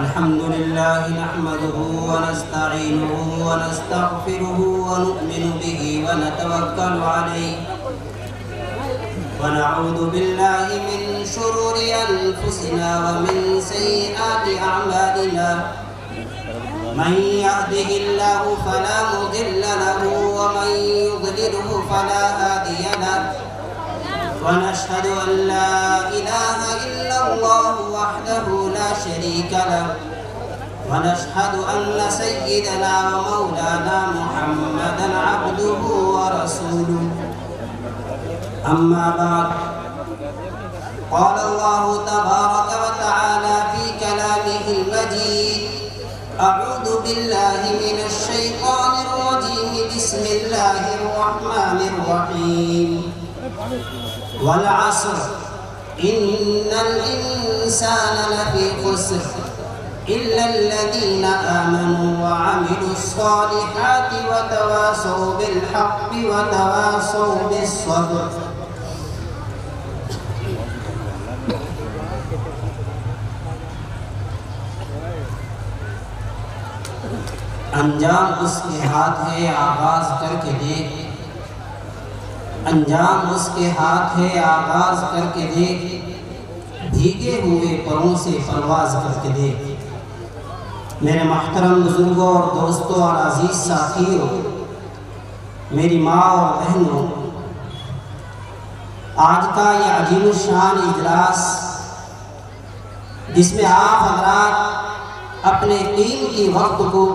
الحمد لله نحمده ونستعينه ونستغفره ونؤمن به ونتوكل عليه ونعوذ بالله من شرور أنفسنا ومن سيئات أعمالنا من يهده الله فلا مضل له ومن يضلله فلا هادي له ونشهد أن لا إله إلا الله وحده لا شريك له ونشهد أن سيدنا ومولانا محمدا عبده ورسوله أما بعد قال الله تبارك وتعالى في كلامه المجيد أعوذ بالله من الشيطان الرجيم بسم الله الرحمن الرحيم والعصر إن الإنسان لفي خسر إلا الذين آمنوا وعملوا الصالحات وتواصوا بالحق وتواصوا بالصبر انجام اس کے ہاتھ ہے آغاز کر کے دیکھ انجام اس کے ہاتھ ہے آغاز کر کے دیکھ بھیگے ہوئے پروں سے پرواز کر کے دیکھ میرے محترم بزرگوں اور دوستوں اور عزیز ساتھیوں میری ماں اور بہنوں آج کا یہ عظیم الشان اجلاس جس میں آپ حضرات اپنے قیمتی وقت کو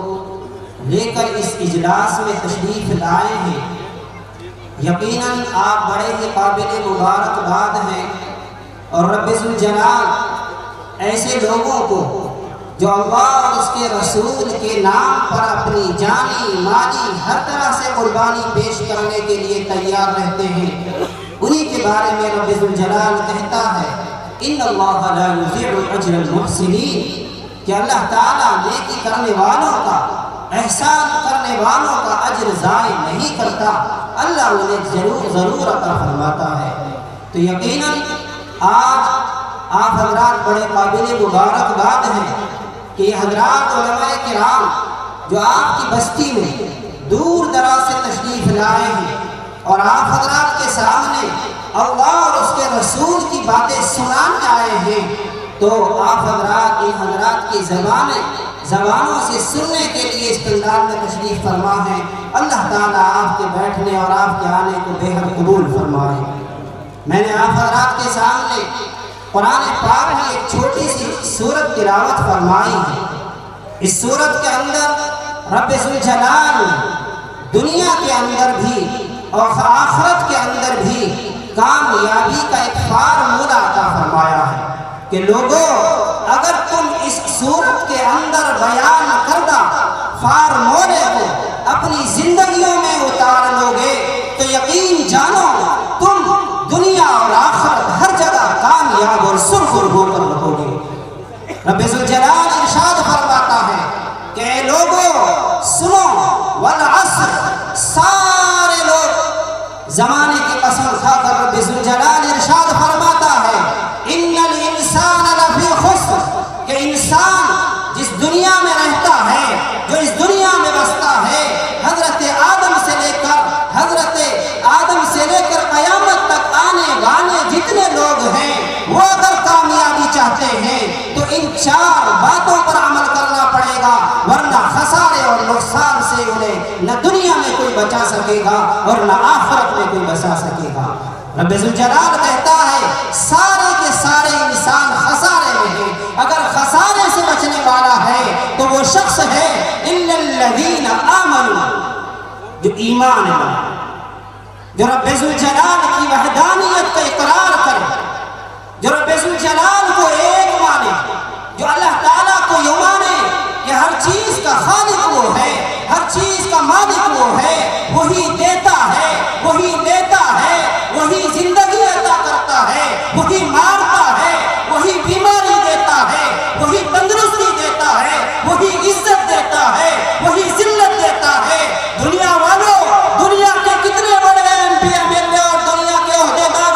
لے کر اس اجلاس میں تشریف لائے ہیں یقیناً آپ بڑے ہی قابل مبارکباد ہیں اور رب ذوالجلال ایسے لوگوں کو جو اللہ اور اس کے رسول کے نام پر اپنی جانی مالی ہر طرح سے قربانی پیش کرنے کے لیے تیار رہتے ہیں انہی کے بارے میں رب ذوالجلال کہتا ہے ان اللہ لا یضیع اجر المحسنین کہ اللہ تعالیٰ نیکی کرنے والوں کا احسان کرنے والوں کا اجر ضائع نہیں کرتا اللہ انہیں ضرور عطا فرماتا ہے تو یقیناً آج آپ حضرات بڑے قابل مبارکباد ہیں کہ یہ حضرات علماء کرام جو آپ کی بستی میں دور دراز سے تشریف لائے ہیں اور آپ حضرات کے سامنے اللہ اور اس کے رسول کی باتیں سنانے آئے ہیں تو آپ حضرات ان حضرات کی زبانوں سے سننے کے لیے اس پندال میں تشریف فرما ہے اللہ تعالیٰ آپ کے بیٹھنے اور آپ کے آنے کو بے حد قبول فرمائے میں نے آپ حضرات کے سامنے قرآن پاک کی ایک چھوٹی سی سورت تلاوت فرمائی ہے اس سورت کے اندر رب ذوالجلال دنیا کے اندر بھی اور آخرت کے اندر بھی کامیابی کا ایک فارمولہ عطا فرمایا ہے کہ لوگوں اگر تم اس سورت کے اندر بیان کردہ فارمولے کو اپنی زندگیوں میں اتار لوگے تو یقین جانو تم دنیا اور آخرت ہر جگہ کامیاب اور سرخر ہو کر رہو گے رب ذوالجلال ارشاد فرماتا ہے کہ اے لوگوں سنو والعصر سارے لوگ زمانے کی قسم کھا کر رب ذوالجلال ارشاد فرماتا ہے ان الانسان لفی خسر کہ انسان جس دنیا میں رہتا ہے جو اس دنیا میں بستا ہے حضرت آدم سے لے کر قیامت تک آنے والے جتنے لوگ ہیں وہ اگر کامیابی چاہتے ہیں تو ان 4 باتوں پر عمل کرنا پڑے گا ورنہ خسارے اور نقصان سے انہیں نہ دنیا میں کوئی بچا سکے گا اور نہ آخرت میں کوئی بچا سکے گا رب ذوالجلال کہتا ہے سارے کے سارے انسان خسارے میں ہیں اگر خسارے سے بچنے والا ہے تو وہ شخص ہے الا الذین آمنوا جو ایمان ہے جو رب ذوالجلال کی وحدانیت کا اقرار کرے جو رب ذوالجلال کو ایک مانے جو اللہ تعالیٰ کو یہ مانے کہ ہر چیز کا خالق وہ ہے ہر چیز کا مالک وہ ہے وہی دیتا ہے وہی لیتا ہے وہی زندگی عطا کرتا ہے وہی مارتا ہے وہی بیماری دیتا ہے وہی تندرستی دیتا ہے وہی عزت دیتا ہے وہی ذلت دیتا ہے دنیا والوں دنیا کے کتنے بڑے M P M L A اور دنیا کے عہدیدار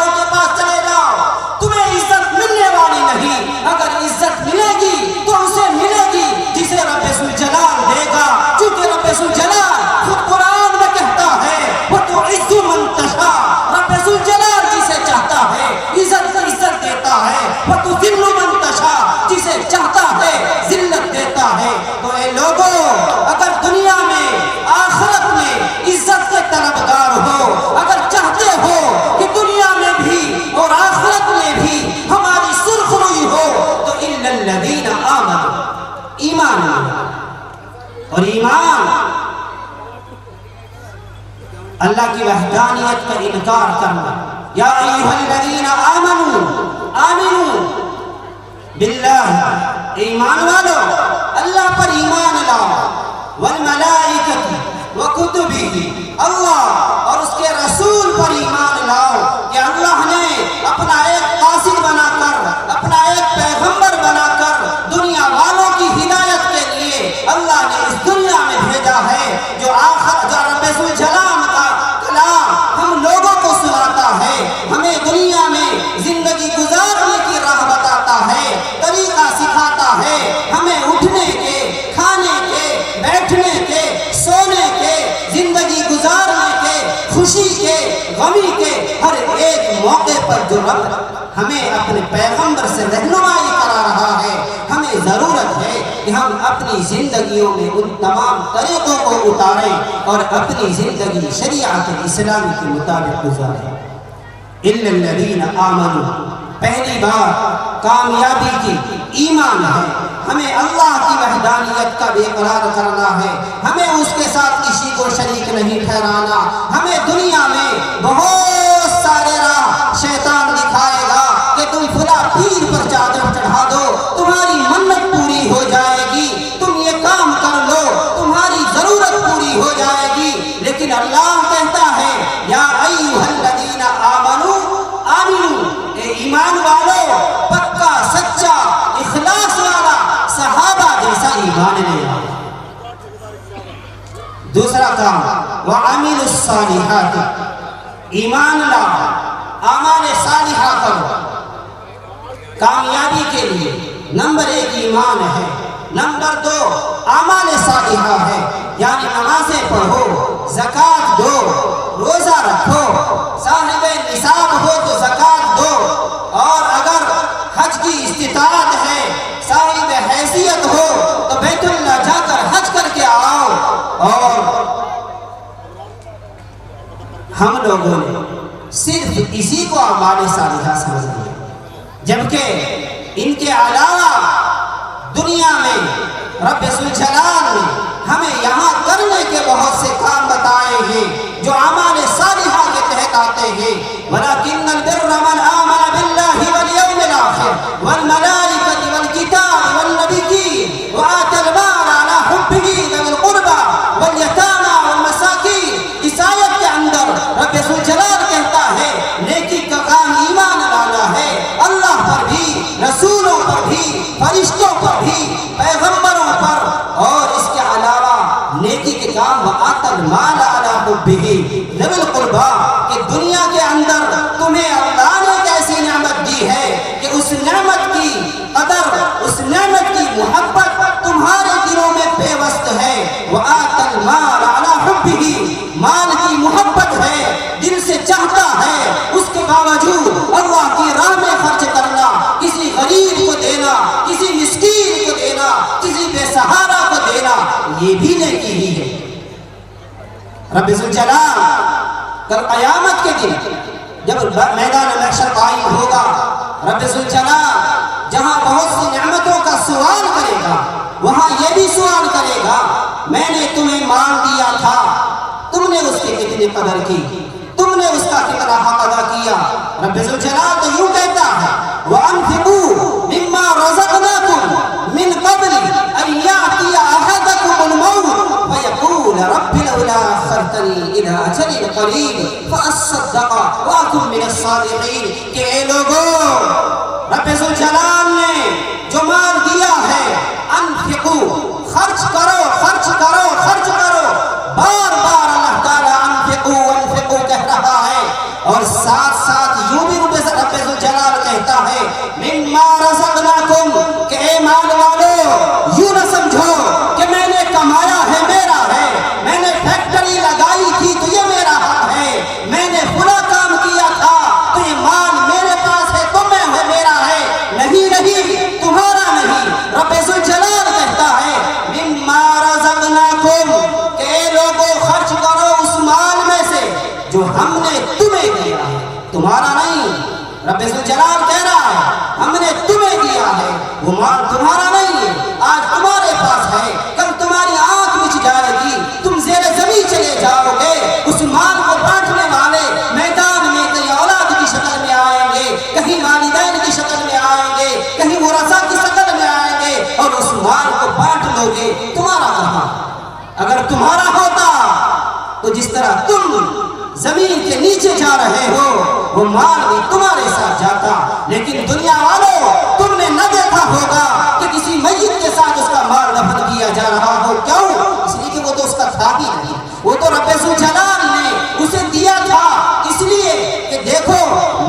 ایمان لیا، اور ایمان اللہ کی وحدانیت کا انکار کرنا۔ یا ایھا الذین آمنوا آمنوا باللہ، ایمان والو اللہ پر ایمان لاؤ، والملائکۃ وکتبہ، اللہ اور اس کے رسول پر ایمان لاؤ کہ اللہ نے اپنا ایک قاصد بنا کر، اپنا ایک پیغمبر بنا کر دنیا والوں کی ہدایت کے لیے اللہ نے اس دنیا میں بھیجا ہے، جو رب ذوالجلال کا کلام ہم لوگوں کو سناتا ہے، ہمیں دنیا میں زندگی گزارنے کی راہ بتاتا ہے، طریقہ سکھاتا ہے، ہمیں اٹھنے کے، کھانے کے، بیٹھنے کے، سونے کے، زندگی گزارنے کے، خوشی کے، غمی کے ہر ایک موقع پر جو رب ہمیں اپنے پیغمبر سے رہنمائی کرا رہا ہے، ہمیں ضرورت ہے کہ ہم اپنی زندگیوں میں ان تمام طریقوں کو اتاریں اور اپنی زندگی شریعت اسلامی کے مطابق گزاریں۔ اِلَّا الَّذِينَ آمَنُوا، پہلی بات کامیابی کی ایمان ہے، ہمیں اللہ کی وحدانیت کا اقرار کرنا ہے، ہمیں اس کے ساتھ کسی کو شریک نہیں ٹھہرانا۔ ہمیں دنیا میں بہت سارے راہ شیطان دکھائے گا کہ تم فلاں پیر پر چادر چڑھا دو، تمہاری منت پوری ہو جائے گی، تم یہ کام کر لو، تمہاری ضرورت پوری ہو جائے گی، لیکن اللہ کہتا ہے یا ایھا الذین آمنوا آمنوا، اے ایمان والو پکا سچا اخلاص والا صحابہ جیسا ایمان لے آؤ۔ دوسرا کام وعملوا الصالحات، ایمان لاؤ، اعمال صالحہ کرو۔ کامیابی کے لیے نمبر 1 ایمان ہے، نمبر 2 اعمال صالحہ ہے، یعنی نمازیں پڑھو، زکوٰۃ دو، روزہ رکھو، صاحب نصاب ہو تو زکوٰۃ دو، اور اگر حج کی استطاعت ہے، صاحب حیثیت ہو تو بیت اللہ جا کر حج کر کے آؤ۔ اور ہم لوگوں نے صرف اسی کو اعمال صالحہ سمجھ لیا، جبکہ ان کے علاوہ دنیا میں رب ذوالجلال نے ہمیں یہاں کرنے کے بہت سے کام بتائے ہیں جو اعمال صالحہ کے تحت آتے ہیں۔ وَلَكِنَّ الْبِرَّ مَنْ آمَنَ بِاللَّهِ وَالْيَوْمِ الْآخِرِ وَالْمَلَائِكَةِ وَالْكِتَابِ وَالنَّبِيِّينَ وَآتَى الْمَالَ عَلَى حُبِّهِ ذَوِي الْقُرْبَى وَالْيَتَامَى وَالْمَسَاكِينِ۔ اس آیت کے اندر رب ذوالجلال کہتا ہے نیکی کا کام ایمان لانا ہے، اللہ پر بھی، رسولوں پر بھی، فرشتوں پر بھی، پیغمبروں پر، اور اس کے علاوہ نیکی کے کام وآتى الْمَالَ عَلَى حُبِّهِ ذَوِي الْقُرْبَى، کہ دنیا کے اندر تمہیں اللہ نے کیسی نعمت دی ہے کہ اس نعمت کی قدر، اس نعمت کی محبت تمہارے دلوں میں پیوست ہے۔ وآتى الْمَالَ عَلَى حُبِّهِ، مال کی محبت ہے، دل سے چاہتا ہے، اس کے باوجود اللہ کی راہ میں خرچ کرنا، کسی غریب کو دینا، کسی مسکین کو دینا، کسی بے سہارا کو دینا، یہ بھی نیکی ہی ہے۔ رب ذوالجلال کل قیامت کے دن جب میدان محشر قائم ہوگا، رب ذوالجلال جہاں بہت سی نعمتوں کا سوال کرے گا، وہاں یہ بھی سوال کرے گا میں نے تمہیں مال دیا تھا، تم نے اس کی کتنی قدر کی، تم نے اس کا کتنا حق ادا کیا۔ رب ذوالجلال تو یوں کہتا ہے وَأَنفِقُوا مِمَّا رَزَقْنَاكُمْ مِنْ قَبْلِ أَنْ يَأْتِيَ أَحَدَكُمُ الْمَوْتُ فَيَقُولَ رَبِّ لَوْلَا أَخَّرْتَنِي إِلَىٰ أَجَلٍ قَرِيبٍ فَأَصَّدَّقَ وَأَكُن مِّنَ الصَّالِحِينَ، کہ اے لوگوں رب ذوالجلال نے جو مال دیا ہے، انفقوا، خرچ کرو، خرچ کرو، خرچ کرو، بار بار اللہ تعالیٰ انفقوا انفقوا کہہ رہا ہے، اور ساتھ ساتھ یوں بھی رب ذوالجلال کہتا ہے مما رزقناکم، کہ اے مال والو یوں نہ سمجھو کہ میں نے کمایا ہے میرا ہے، میں نے فیکٹری لگائی تھی تو یہ میرا ہے، میں نے فلاں کام کیا تھا تو یہ مال میرے پاس ہے تو میرا ہے، نہیں نہیں، تمہارا نہیں۔ رب ذوالجلال کہتا ہے مما رزقناکم، کہ اے لوگوں خرچ کرو اس مال میں سے جو ہم نے تمہیں دیا ہے، تمہارا نہیں۔ رب ذوالجلال کہہ رہا ہے ہم نے تمہیں دیا ہے، وہ مال تمہارا نہیں ہے، آج تمہارے پاس ہے اگر تمہارا ہوتا تو جس طرح تم زمین کے نیچے جا رہے ہو وہ مال بھی تمہارے ساتھ جاتا، لیکن دنیا والوں تم نے نہ دیکھا ہوگا کہ کسی میت کے ساتھ اس کا مال دفن کیا جا رہا ہو۔ کیوں؟ اس لیے کہ وہ تو اس کا تھا ہی نہیں، وہ تو رب ذوالجلال نے اسے دیا تھا، اس لیے کہ دیکھو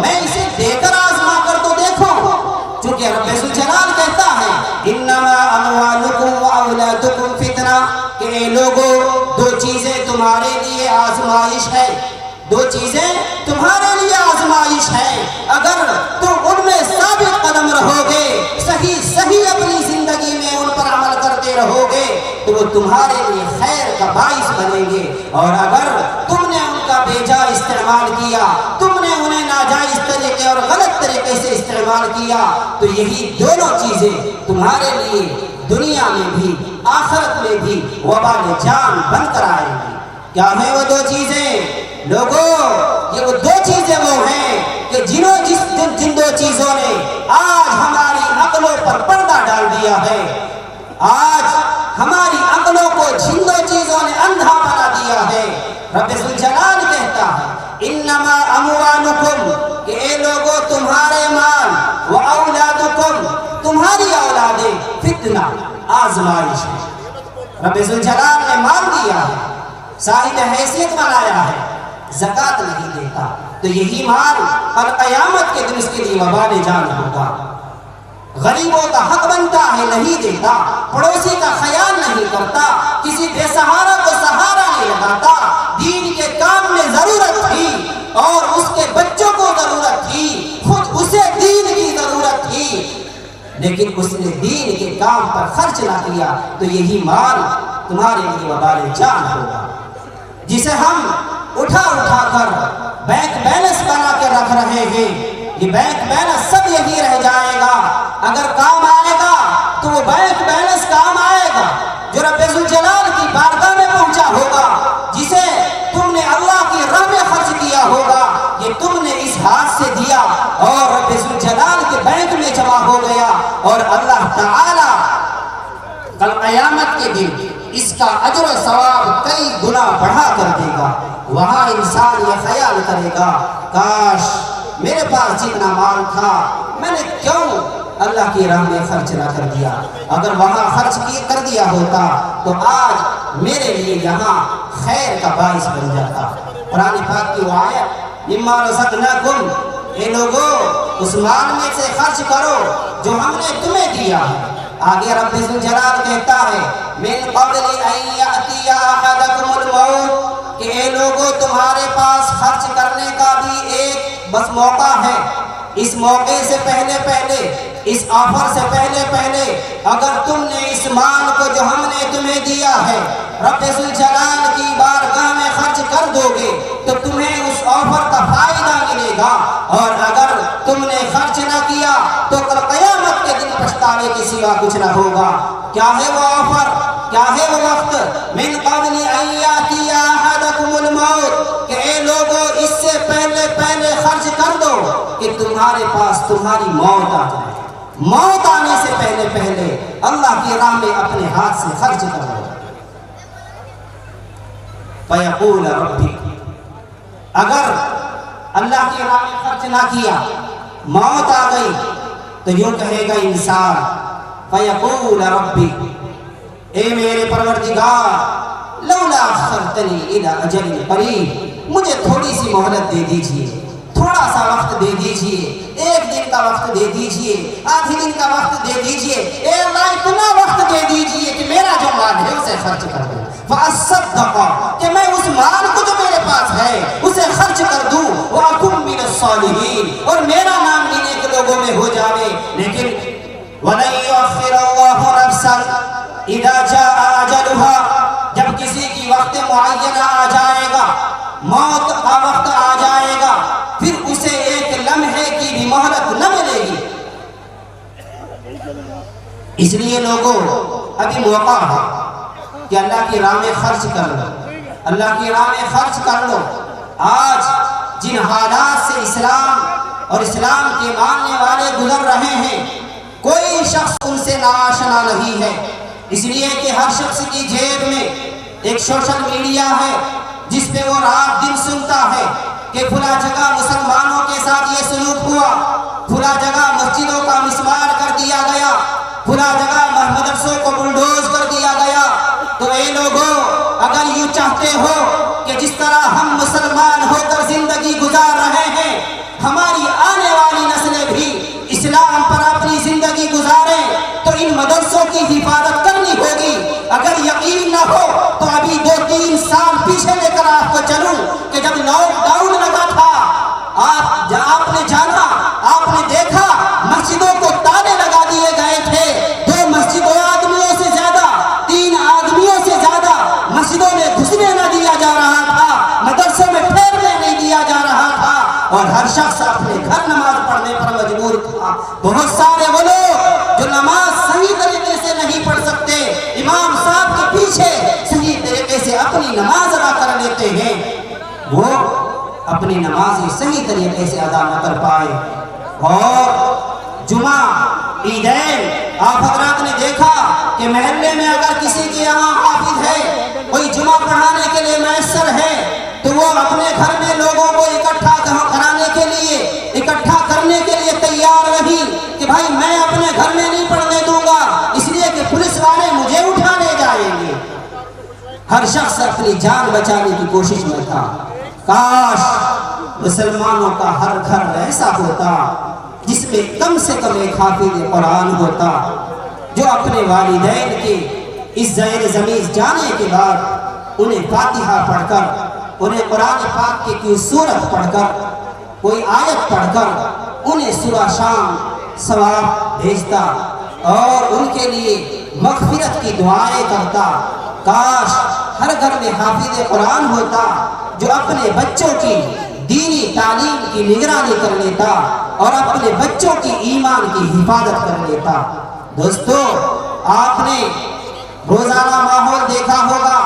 میں اسے دے کر آزما کر تو دیکھو، چونکہ رب ذوالجلال کہتا ہے انما اموالکم واولادکم فتنہ، کہ اے لوگوں دو چیزیں تمہارے لیے آزمائش ہے، دو چیزیں تمہارے لیے آزمائش ہے، اگر تم ان میں ثابت قدم رہو گے، صحیح اپنی زندگی میں ان پر عمل کرتے رہو گے تو وہ تمہارے لیے خیر کا باعث بنیں گے، اور اگر تم نے ان کا بے جا استعمال کیا، تم نے انہیں ناجائز طریقے اور غلط طریقے سے استعمال کیا، تو یہی دونوں چیزیں تمہارے لیے دنیا میں بھی آخرت میں بھی وبال جان بن کر آئیں گی۔ کیا ہیں وہ دو چیزیں؟ لوگوں یہ وہ دو چیزیں وہ ہیں کہ جن دو چیزوں نے آج ہماری عقلوں پر پردہ ڈال دیا ہے، آج ہماری عقلوں کو جن دو چیزوں نے اندھا بنا دیا ہے۔ رب ذوالجلال کہتا ہے انما اموالکم، کہ اے لوگوں تمہارے مال، و اولادکم، تمہاری اولادیں، فتنہ، آزمائش ہے۔ رب ذوالجلال نے مال دیا ہے، صاحب حیثیت بنایا ہے، زکوٰۃ نہیں دیتا تو یہی مال اور قیامت کے دن اس کے لیے وبال جان ہوگا۔ غریبوں کا حق بنتا ہے نہیں دیتا، پڑوسی کا خیال نہیں کرتا، کسی بے سہارا کو سہارا نہیں لگاتا، دین کے کام میں ضرورت تھی اور اس کے بچوں کو ضرورت تھی، خود اسے دین کی ضرورت تھی لیکن اس نے دین کے کام پر خرچ نہ کیا تو یہی مال تمہارے لیے وبال جان ہوگا، جسے ہم اٹھا کر بینک بیلنس بنا کے رکھ رہے ہیں۔ یہ بینک بیلنس سب یہی رہ جائے گا، اگر کام آئے گا تو وہ بینک بیلنس کام آئے گا جو رب ذوالجلال کی بارگاہ میں پہنچا ہوگا، جسے تم نے اللہ کی راہ میں خرچ کیا ہوگا، یہ تم نے اس ہاتھ سے دیا اور رب ذوالجلال کے بینک میں جمع ہو گیا، اور اللہ تعالی کل قیامت کے دن اس کا اجر و ثواب کئی گنا بڑھا کر دے گا۔ وہاں انسان یہ خیال کرے گا کاش میرے پاس جتنا مال تھا میں نے کیوں اللہ کی راہ میں خرچ نہ کر دیا، اگر وہاں خرچ کر دیا ہوتا تو آج میرے لیے یہاں خیر کا باعث بن جاتا۔ قرآن پاک کی وہ آیت مما رزقناکم، اے لوگو اس مال میں سے خرچ کرو جو ہم نے تمہیں دیا ہے۔ آگے رب ذوالجلال کہتا ہے من قبل ان یأتی احدکم الموت، کہ اے لوگوں تمہارے پاس خرچ کرنے کا بھی ایک بس موقع ہے، اس موقع سے پہلے اس آفر سے پہلے اگر تم نے اس مال کو جو ہم نے تمہیں دیا ہے رب ذوالجلال کی بارگاہ میں خرچ کر دو گے تو تمہیں اس آفر کا فائدہ ملے گا، اور اگر تم نے خرچ نہ کیا تو کل قیامت کے دن پچھتانے کے سوا کچھ نہ ہوگا۔ کیا ہے وہ آفر، کیا ہے وہ وقت؟ من قبل ان یاتی احدکم الموت، کہ اے لوگوں اس سے پہلے خرچ کر دو کہ تمہارے پاس تمہاری موت آ جائے، موت آنے سے پہلے اللہ کی راہ میں اپنے ہاتھ سے خرچ کر دو۔ فیقول ربی، اگر اللہ کی راہ میں خرچ نہ کیا، موت آ گئی تو یوں کہے گا انسان فیقول ربی، اے میرے پروردگار لولا اخرتنی الی اجل قریب، مجھے تھوڑی سی مہلت دے دیجئے، تھوڑا سا وقت دے دیجئے، ایک دن کا وقت دے دیجئے، آدھی دن کا وقت دے دیجئے، اے اللہ اتنا وقت دے دیجئے کہ میرا جو مال ہے اسے خرچ کر دوں، فاصدق، کہ میں اس مال کو جو میرے پاس ہے اسے خرچ کر دوں، واکن من الصالحین، اور میرا نام بھی نیک لوگوں میں ہو جاوے۔ لیکن وَلَن يُؤَخِّرَ اللَّهُ نَفْسًا إِذَا جَاءَ أَجَلُهَا، جب کسی کی وقت معینہ آ جائے گا، موت کا وقت آ جائے گا، پھر اسے ایک لمحے کی بھی مہلت نہ ملے گی۔ اس لیے لوگوں ابھی موقع ہے کہ اللہ کی راہ میں خرچ کر لو، اللہ کی راہ میں خرچ کر لو۔ آج جن حالات سے اسلام اور اسلام کے ماننے والے گزر رہے ہیں کوئی شخص ان سے ناآشنا نہیں ہے، اس لیے کہ ہر شخص کی جیب میں ایک سوشل میڈیا ہے جس پہ وہ رات دن سنتا ہے کہ فلاں جگہ مسلمانوں کے ساتھ یہ سلوک ہوا، فلاں جگہ مسجدوں کا مسمار کر دیا گیا، فلاں جگہ مدرسوں کو بلڈوز کر دیا گیا۔ تو اے لوگوں، اگر یوں چاہتے ہو کہ جس طرح ہم مسلمان ہو کر زندگی گزار رہے ہیں ہماری آنے والی نسلیں بھی اسلام پر اپنی زندگی گزاریں، تو ان مدرسوں کی حفاظت کرنی ہوگی۔ اگر یقین نہ ہو تو ابھی 2-3 سال پیچھے لے کر آپ کو چلوں کہ جب لاک ڈاؤن لگا تھا، آپ نے جانا، آپ نے دیکھا مسجدوں کو تالے لگا دیے گئے تھے۔ 2 مسجدوں آدمیوں سے زیادہ، 3 آدمیوں سے زیادہ مسجدوں میں گھسنے نہ دیا جا رہا تھا، مدرسوں میں ٹھہرنے نہیں دیا جا رہا تھا، اور ہر شخص اپنے گھر نماز پڑھنے پر مجبور تھا۔ بہت سارے وہ لوگ جو نماز صحیح طریقے سے نہیں پڑھ سکتے، امام صاحب کے پیچھے صحیح طریقے سے اپنی نماز ادا کر لیتے ہیں، وہ اپنی نماز صحیح طریقے سے ادا نہ کر پائے۔ اور جمعہ، عیدین، آپ حضرات نے دیکھا کہ محلے میں اگر کسی کے یہاں حافظ ہے، کوئی جمعہ پڑھانے کے لیے میسر ہے، تو وہ اپنے گھر میں لوگوں کو اکٹھا کرنے کے لیے تیار رہی کہ بھائی میں اپنے گھر میں نہیں پڑھنے دوں گا، اس لیے کہ پولیس والے مجھے اٹھانے جائیں گے۔ ہر شخص اپنی جان بچانے کی کوشش میں تھا۔ کاش مسلمانوں کا ہر گھر ایسا ہوتا جس میں کم سے کم ایک حافظ قرآن ہوتا، جو اپنے والدین کے اس زیر زمین جانے کے بعد انہیں فاتحہ پڑھ کر، انہیں قرآن پاک کی کوئی سورت پڑھ کر، کوئی آیت پڑھ کر انہیں صبح شام ثواب بھیجتا اور ان کے لیے مغفرت کی دعائیں کرتا۔ کاش ہر گھر میں حافظ قرآن ہوتا جو اپنے بچوں کی دینی تعلیم کی نگرانی کر لیتا اور اپنے بچوں کی ایمان کی حفاظت کر لیتا۔ دوستو، آپ نے روزانہ ماحول دیکھا ہوگا،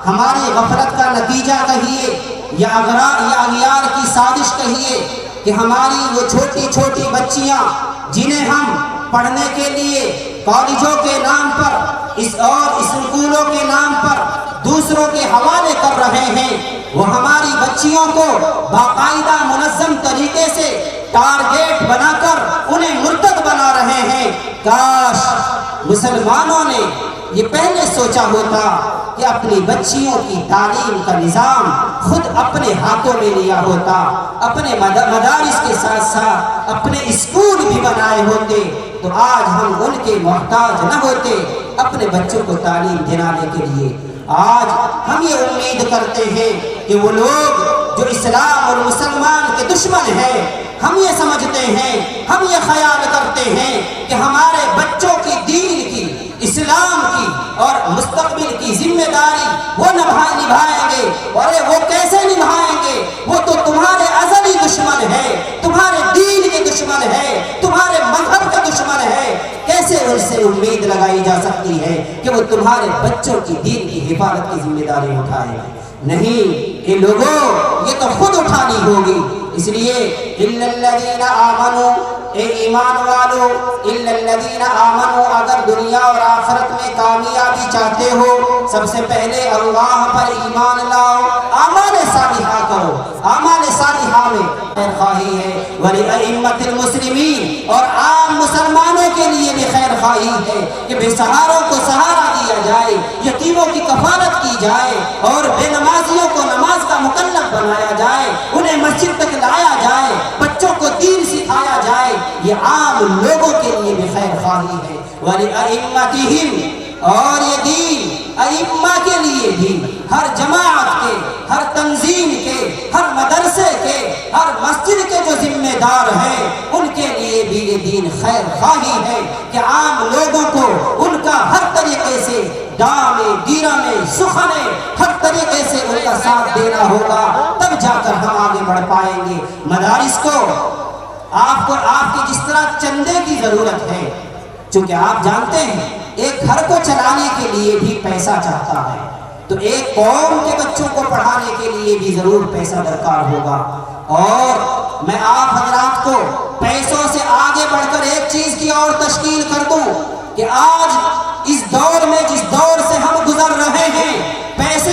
ہماری غفلت کا نتیجہ کہیے یا اغیار کی سازش کہیے کہ ہماری وہ چھوٹی چھوٹی بچیاں جنہیں ہم پڑھنے کے لیے کالجوں کے نام پر اور اسکولوں کے نام پر دوسروں کے حوالے کر رہے ہیں، وہ ہماری بچیوں کو باقاعدہ منظم طریقے سے ٹارگیٹ بنا کر انہیں مرتد بنا رہے ہیں۔ کاش مسلمانوں نے یہ پہلے سوچا ہوتا کہ اپنی بچیوں کی تعلیم کا نظام خود اپنے ہاتھوں میں لیا ہوتا، اپنے مدارس کے ساتھ ساتھ اپنے اسکول بھی بنائے ہوتے، تو آج ہم ان کے محتاج نہ ہوتے اپنے بچوں کو تعلیم دلانے کے لیے۔ آج ہم یہ امید کرتے ہیں کہ وہ لوگ جو اسلام اور مسلمان کے دشمن ہیں، ہم یہ سمجھتے ہیں، ہم یہ خیال کرتے ہیں کہ ہمارے بچوں کی دین کی، اسلام کی اور مستقبل کی ذمہ داری وہ نبھائیں گے۔ اور وہ کیسے نبھائیں گے؟ وہ تو تمہارے ازلی دشمن ہے، تمہارے دین کے دشمن ہے، تمہارے مذہب کے دشمن ہے۔ کیسے ان سے امید لگائی جا سکتی ہے کہ وہ تمہارے بچوں کی دین کی حفاظت کی ذمہ داری اٹھائے؟ نہیں، یہ لوگوں یہ تو خود اٹھانی ہوگی۔ اس لیے اِلَّا الَّذِينَ آمَنُوا، اے ایمان والو، اِلَّا الَّذِينَ آمَنُوا، اگر دنیا اور آخرت میں کامیابی چاہتے ہو سب سے پہلے اللہ پر ایمان لاؤ، اعمال صالحہ کرو۔ اعمال صالحہ میں خیر خواہی ہے، وَلِأَئِمَّةِ الْمُسْلِمِينَ، اور عام مسلمانوں کے لیے بھی خیر خواہی ہے کہ بے سہاروں کو سہارا دیا جائے، یتیموں کی کفالت کی جائے اور بے نمازیوں کو نماز کا مکلف بنایا جائے، انہیں مسجد تک لایا جائے، بچوں کو دین سکھایا جائے۔ یہ عام لوگوں کے لیے بھی خیر خواہی ہے۔ وَلِأَئِمَّتِهِمْ، اور یہ دین ائمہ کے لیے بھی، ہر جماعت کے، ہر تنظیم کے، ہر مدرسے کے، ہر مسجد کے جو ذمہ دار ہیں ان کے لیے بھی یہ دین خیر خواہی ہے کہ عام لوگوں کو ان کا ہر طریقے سے دامے دیرامے سخنے ہر طریقے سے ان کا ساتھ دینا ہوگا، تب جا کر ہم آگے بڑھ پائیں گے۔ مدارس کو آپ کے جس طرح چندے کی ضرورت ہے، چونکہ آپ جانتے ہیں ایک گھر کو چلانے کے لیے بھی پیسہ چاہتا ہے، تو ایک قوم کے بچوں کو پڑھانے کے لیے بھی ضرور پیسہ درکار ہوگا۔ اور میں آپ حضرات کو پیسوں سے آگے بڑھ کر ایک چیز کی اور تشکیل کر دوں کہ آج اس دور میں جس دور سے ہم گزر رہے ہیں، پیسے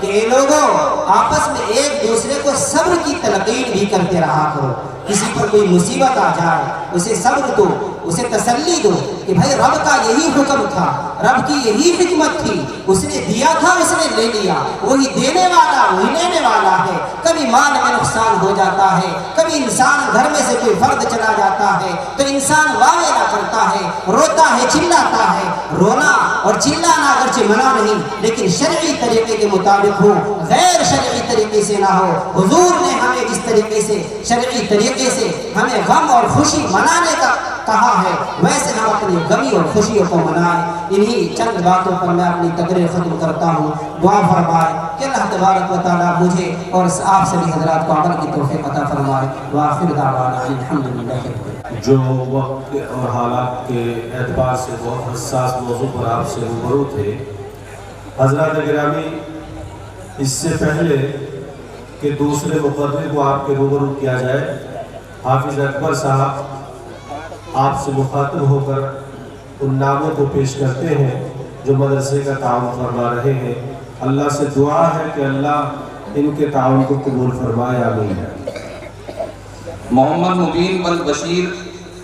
کہ اے لوگوں آپس میں ایک دوسرے کو صبر کی تلقین بھی کرتے رہا کرو. کسی پر کوئی مصیبت آ جائے اسے صبر دو, اسے تسلی دو کہ بھائی رب کا یہی حکم تھا, رب کی یہی حکمت تھی, اس نے دیا تھا, اس نے لے لیا, وہی دینے والا وہی لینے والا ہے. کبھی مال میں نقصان ہو جاتا ہے, کبھی انسان گھر میں سے کوئی فرد چلا جاتا ہے تو انسان واویلا کرتا ہے, روتا ہے, چلاتا ہے. رونا اور چلانا اگرچہ منع نہیں لیکن شرعی طریقے کے مطابق ہو, غیر شرعی طریقے سے نہ ہو. حضور نے ہمیں جس طریقے سے شرعی طریقے سے ہمیں غم اور خوشی منانے کا کہا ہے ویسے ہم اپنی غمی اور خوشیوں کو منائیں. انہی چند باتوں پر میں اپنی تقریر ختم کرتا ہوں. دعا فرمائے کہ اللہ تبارک و تعالیٰ مجھے اور آپ سبھی حضرات کو عمل کی توفیق عطا فرمائے. وآخر دعوانا الحمدللہ. جو وقت اور حالات کے اعتبار سے بہت حساس موضوع پر آپ سے روبرو تھے, حضرات گرامی, اس سے پہلے کہ دوسرے مقرر کو آپ کے روبرو کیا جائے, حافظ اکبر صاحب آپ سے مخاطب ہو کر ان ناموں کو پیش کرتے ہیں جو مدرسے کا تعاون فرما رہے ہیں. اللہ سے دعا ہے کہ اللہ ان کے تعاون کو قبول فرمائے. آمین. محمد مبین بلد بشیر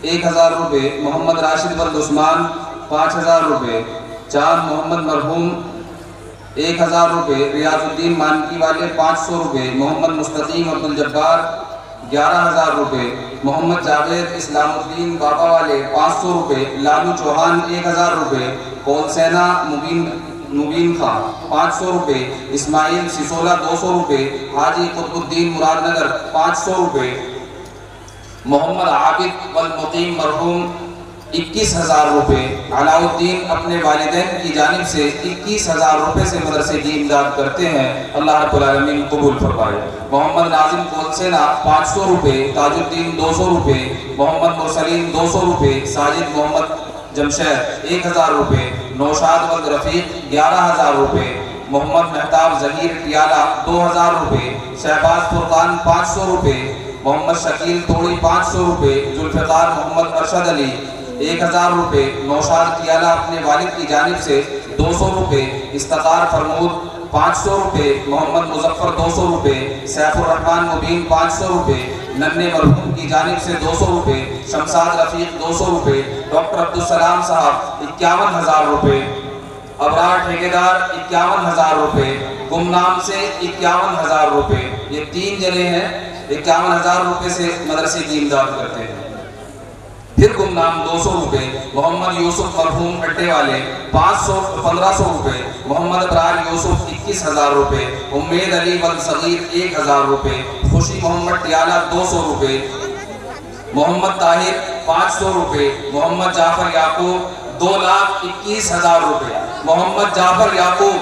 1000 روپے, محمد راشد بلد عثمان 5000 روپے, چاند محمد مرحوم 1000 روپے, ریاض الدین مانکی والے 500 روپے, محمد مستقیم عبدالجبار 11000 روپے, محمد جاوید اسلام الدین بابا والے 500 روپے, لالو چوہان 1000 روپے, کول سینا مبین خان 500 روپے, اسماعیل سسولہ 200 روپے, حاجی قطب الدین مراد نگر 500 روپے, محمد عابد والمقیم مرحوم 21000 روپے. علاء الدین اپنے والدین کی جانب سے 21000 روپے سے مدرسے کی امداد کرتے ہیں. اللہ رب العالمین قبول فرمائے. محمد ناظم کولسینا 500 روپے, تاج الدین 200 روپے, محمد مرسلین 200 روپے, ساجد محمد جمشید 1000 روپے, نوشاد ولد رفیق 11000 روپے, محمد مہتاب ظہیر ٹیالہ 2000 روپے, شہباز فرقان 500 روپے, محمد شکیل توڑی 500 روپے, ذوالفقار محمد ارشد علی 1000 روپے, نوشاد ٹیالہ اپنے والد کی جانب سے 200 روپے, استطار فرمود 500 روپے, محمد مظفر 200 روپے, سیف الرحمن مبین 500 روپے, ننے مرحوم کی جانب سے 200 روپے, شمساد رفیق 200 روپے, ڈاکٹر عبدالسلام صاحب 51000 روپے, ابرار ٹھیکیدار 51000 روپے, گمنام سے 51000 روپے. یہ 3 جنے ہیں 51000 روپے سے مدرسے کی امداد کرتے ہیں. پھر گمنام 200 روپے, محمد یوسف مرحوم اٹے والے 1500 روپے, محمد ابرار یوسف 21000 روپے, امید علی ولد صغیر 1000 روپے, خوشی محمد ٹیالہ 200 روپے, محمد طاہر 500 روپے, محمد جعفر یعقوب 2,21,000 روپے, محمد جعفر یعقوب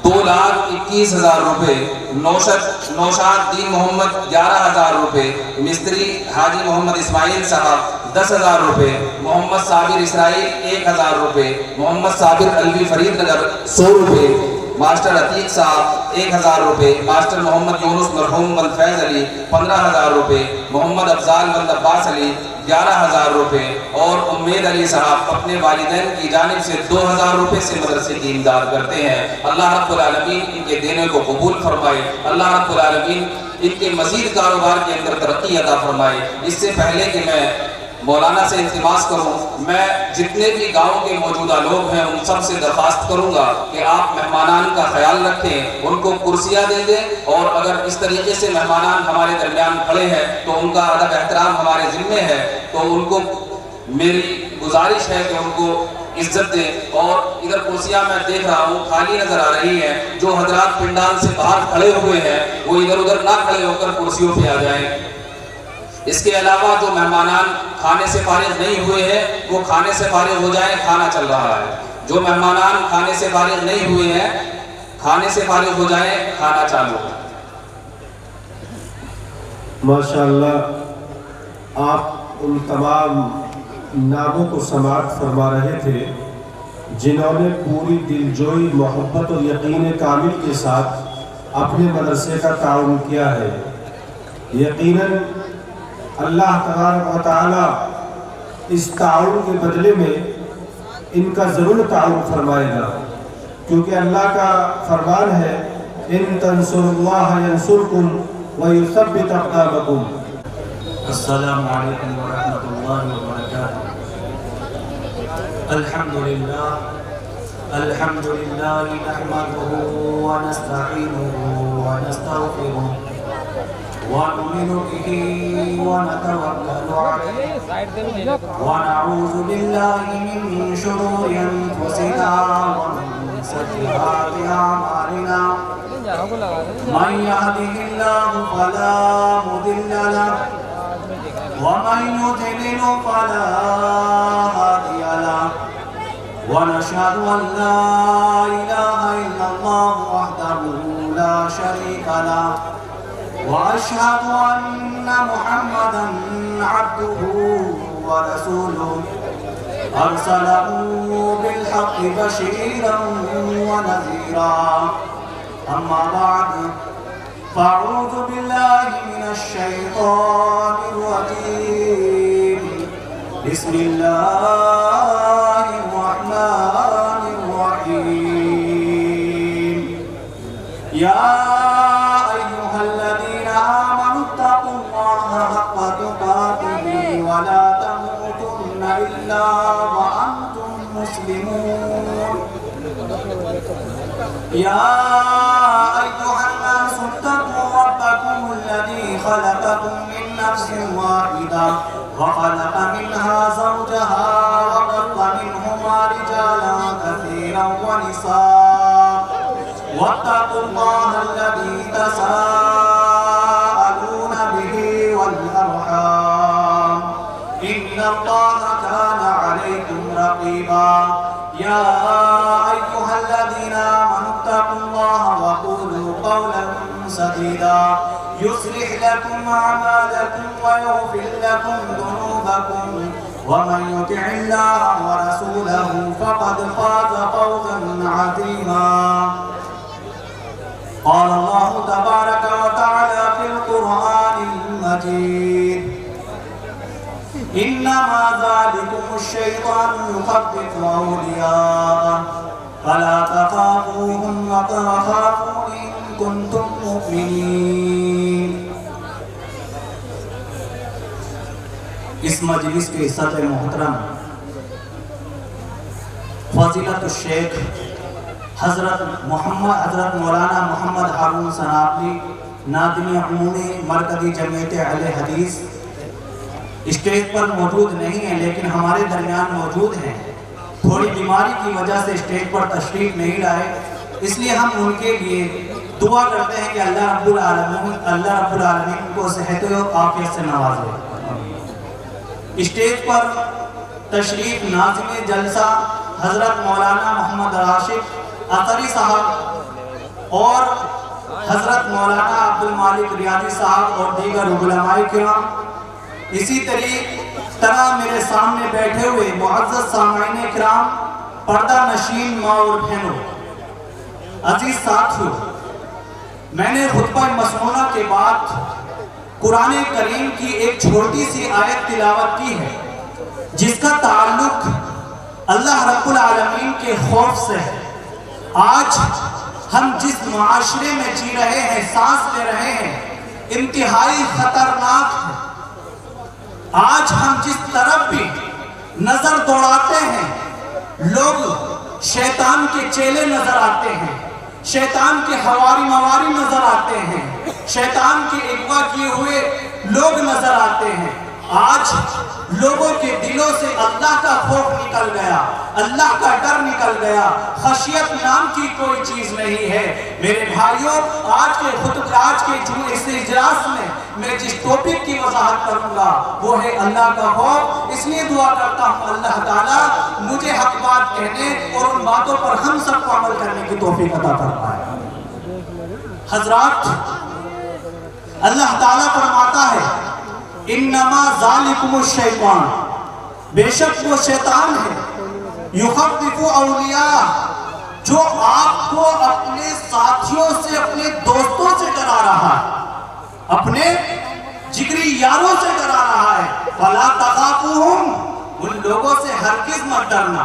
2,21,000 روپے, نوشاد دین محمد 11,000 روپے, مستری حاجی محمد اسماعیل صاحب 10,000 روپے, محمد صابر اسرائیل 1,000 روپے, محمد صابر علوی فرید نگر 100 روپے, ماسٹر عتیق صاحب 1,000 روپے, ماسٹر محمد یونس مرحوم والفیض علی 15,000 روپے, محمد افضال ولد عباس علی 11,000 روپے, اور امید علی صاحب اپنے والدین کی جانب سے 2,000 روپے سے مدرسے کی امداد کرتے ہیں. اللہ رب العالمین ان کے دینے کو قبول فرمائے. اللہ رب العالمین ان کے مزید کاروبار کے اندر ترقی عطا فرمائے. اس سے پہلے کہ میں مولانا سے التماس کروں, میں جتنے بھی گاؤں کے موجودہ لوگ ہیں ان سب سے درخواست کروں گا کہ آپ مہمانان کا خیال رکھیں, ان کو کرسیاں دے دیں, اور اگر اس طریقے سے مہمانان ہمارے درمیان کھڑے ہیں تو ان کا ادب احترام ہمارے ذمے ہے, تو ان کو میری گزارش ہے کہ ان کو عزت دیں. اور ادھر کرسیاں میں دیکھ رہا ہوں خالی نظر آ رہی ہیں, جو حضرات پنڈال سے باہر کھڑے ہوئے ہیں وہ ادھر ادھر نہ کھڑے ہو کر کرسیوں پہ آ جائیں. اس کے علاوہ جو مہمانان کھانے سے فارغ نہیں ہوئے ہیں وہ کھانے سے فارغ ہو جائیں, کھانا چل رہا ہے. جو مہمانان کھانے سے فارغ نہیں ہوئے ہیں کھانے سے فارغ ہو جائیں, کھانا چالو ہے. ماشاءاللہ آپ ان تمام ناموں کو سماعت فرما رہے تھے جنہوں نے پوری دلجوئی, محبت اور یقین کامل کے ساتھ اپنے مدرسے کا تعاون کیا ہے. یقیناً اللہ تبارک و تعالی اس تعاون کے بدلے میں ان کا ضرور تعارف فرمائے گا، کیونکہ اللہ کا فرمان ہے ان تنصروا اللہ ینصرکم ویثبت اقدامکم۔ السلام علیکم ورحمۃ اللہ وبرکاتہ۔ الحمد للہ نحمده ونستعینه ونستغفره ونؤمن به ونتوکل علیہ ونعوذ باللہ من شرور انفسنا ومن سیئات اعمالنا من يهده الله فلا مضل له ومن يضلل فلا هادي له ونشهد أن لا إله إلا الله وحده لا شريك له وأشهد أن محمدا عبده ورسوله أرسله بالحق بشيرا ونذيرا أما بعد فأعوذ بالله من الشيطان الرجيم بسم الله الرحمن الرحيم يا أيها الذين آمنوا اتقوا الله حق تقاته ولا تموتن إلا وأنتم مسلمون يا أيها الناس اتقوا ربكم الذي خلقكم من نفس واحدة وخلق منها زوجها وبث منهما رجالا كثيرا ونساء واتقوا الله الذي تساءلون به والأرحام إن الله كان عليكم رقيبا يا أيها الذين آمنوا اتقوا الله وقولوا قولا سديدا يصلح لكم أعمالكم ويغفر لكم ذنوبكم ومن يطع الله ورسوله فقد فاز فوزا عظيما قال الله تبارك وتعالى في القرآن المجيد إنما ذلكم الشيطان يخبط أولياءه فلا تخافوهم وخافون إن كنتم مؤمنين۔ اس مجلس کے صدر محترم فضیلت الشیخ حضرت مولانا محمد ہارون سنابلی ناظم عمومی مرکزی جمعیت اہل حدیث اسٹیج پر موجود نہیں ہیں لیکن ہمارے درمیان موجود ہیں۔ تھوڑی بیماری کی وجہ سے اسٹیج پر تشریف نہیں لائے، اس لیے ہم ان کے لیے دعا کرتے ہیں کہ اللہ رب العالمین کو صحت و عافیت سے نوازے۔ اسٹیج پر تشریف ناظم جلسہ حضرت مولانا محمد راشد اثری صاحب اور حضرت مولانا عبدالمالک ریاضی صاحب اور دیگر علماء کرام، اسی طرح میرے سامنے بیٹھے ہوئے معزز سامعین کرام، پردہ نشین ماں اور بہنوں، عزیز ساتھیوں، میں نے خطبہ مسمونہ کے بعد قرآن کریم کی ایک چھوٹی سی آیت تلاوت کی ہے جس کا تعلق اللہ رب العالمین کے خوف سے ہے۔ آج ہم جس معاشرے میں جی رہے ہیں، سانس لے رہے ہیں، انتہائی خطرناک ہے۔ آج ہم جس طرف بھی نظر دوڑاتے ہیں لوگ شیطان کے چیلے نظر آتے ہیں، شیطان کے حواری مواری نظر آتے ہیں، شیطان کے اغوا کیے ہوئے لوگ نظر آتے ہیں۔ آج لوگوں کے دلوں سے اللہ کا خوف نکل گیا، اللہ کا ڈر نکل گیا، خشیت نام کی کوئی چیز نہیں ہے۔ میرے بھائیوں، آج کے اس اجلاس میں میں جس ٹاپک کی وضاحت کروں گا وہ ہے اللہ کا خوف۔ اس لیے دعا کرتا ہوں اللہ تعالیٰ مجھے حق بات کہنے اور ان باتوں پر ہم سب کو عمل کرنے کی توفیق عطا فرمائے۔ حضرات، اللہ تعالیٰ فرماتا ہے انما ذالکم الشیطان، بے شک وہ شیطان ہے، یخوف اولیاء، جو آپ کو اپنے ساتھیوں سے، اپنے دوستوں سے ڈرا رہا ہے، اپنے جگری یاروں سے ڈرا رہا ہے۔ فلا تخافوہم، ان لوگوں سے ہرگز مت ڈرنا،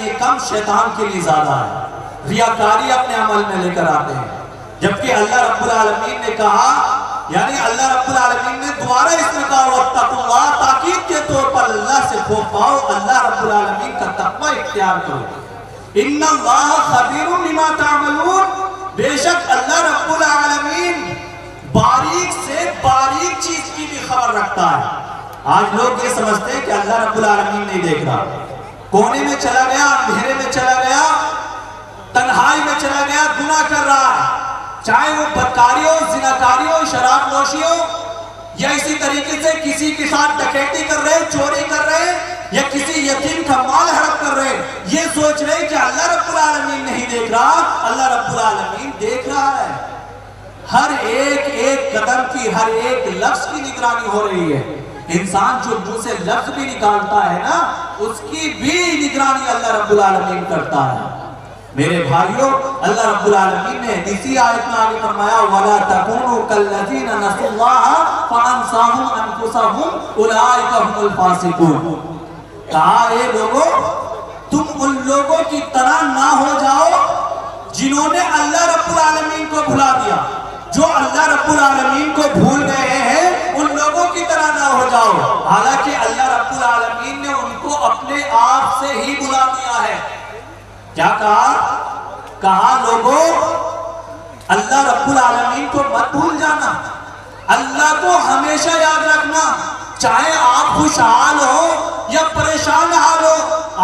لیے کم، شیطان کے لیے زیادہ ہے۔ ریاکاری اپنے عمل میں لے کر آتے ہیں، جبکہ اللہ رب العالمین نے کہا، یعنی اللہ رب العالمین نے دوبارہ اس میں کہا وَاتَّقُوا اللَّهَ، تاکید کے طور پر اللہ سے خوف پاؤ، اللہ رب العالمین کا تقوی اختیار کرو۔ إِنَّ اللَّهَ خَبِيرٌ بِمَا تَعْمَلُونَ، بے شک اللہ رب العالمین باریک سے باریک چیز کی بھی خبر رکھتا ہے۔ آج لوگ یہ سمجھتے ہیں کہ اللہ رب العالمین نہیں دیکھ رہا، کونے میں چلا گیا، اندھیرے میں چلا گیا، تنہائی میں چلا گیا، گناہ کر رہا ہے، چاہے وہ بدکاری ہو، زناکاری ہو، شراب نوشی ہو، یا اسی طریقے سے کسی کے ساتھ ڈکیتی کر رہے، چوری کر رہے، یا کسی یتیم کا مال ہڑپ کر رہے، یہ سوچ رہے کہ اللہ رب العالمین نہیں دیکھ رہا۔ اللہ رب العالمین دیکھ رہا ہے، ہر ایک ایک قدم کی، ہر ایک لفظ کی نگرانی ہو رہی ہے۔ انسان جو منہ سے لفظ بھی نکالتا ہے نا، اس کی بھی نگرانی اللہ رب العالمین کرتا ہے۔ میرے بھائیوں، اللہ رب العالمین نے اسی آیت میں آگے فرمایا وَلَا تَكُونُوا كَالَّذِينَ نَسُوا اللَّهَ فَأَنسَاهُمْ أَنفُسَهُمْ أُولَٰئِكَ هُمُ الْفَاسِقُونَ، کہا اے لوگوں تم ان لوگوں کی طرح نہ ہو جاؤ جنہوں نے اللہ رب العالمین کو بھلا دیا۔ جو اللہ رب العالمین کو بھول گئے ہیں ان لوگوں کی طرح نہ ہو جاؤ، حالانکہ اللہ رب العالمین نے ان کو اپنے آپ سے ہی بھلا دیا ہے۔ کیا کہا لوگوں اللہ رب العالمین کو مت بھول جانا، اللہ کو ہمیشہ یاد رکھنا، چاہے آپ خوشحال ہو یا پریشان حال ہو،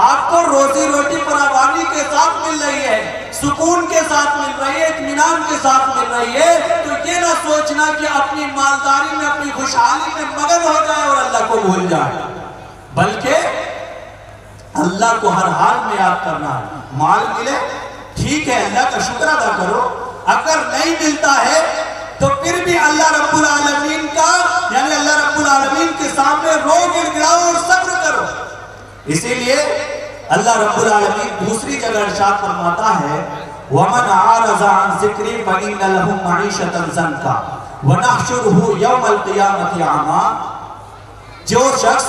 آپ کو روزی روٹی فراوانی کے ساتھ مل رہی ہے، سکون کے ساتھ مل رہی ہے، اطمینان کے ساتھ مل رہی ہے، تو یہ نہ سوچنا کہ اپنی مالداری میں، اپنی خوشحالی میں مگن ہو جائے اور اللہ کو بھول جائے، بلکہ اللہ کو ہر حال میں یاد کرنا ہے۔ مال ملے ٹھیک ہے، اللہ کا شکر ادا کرو، اگر نہیں ملتا ہے تو پھر بھی اللہ رب العالمین کا، یعنی اللہ رب العالمین کے سامنے رو گر گڑاؤ اور صبر کرو۔ اسی لیے اللہ رب العالمین دوسری جگہ ارشاد فرماتا ہے وَمَنْ عَارَضَ عَنْ ذِكْرِي فَإِنَّ لَهُ مَعِيشَةً ضَنْكًا وَنَحْشُرُهُ يَوْمَ الْقِيَامَةِ أَعْمَىٰ، جو شخص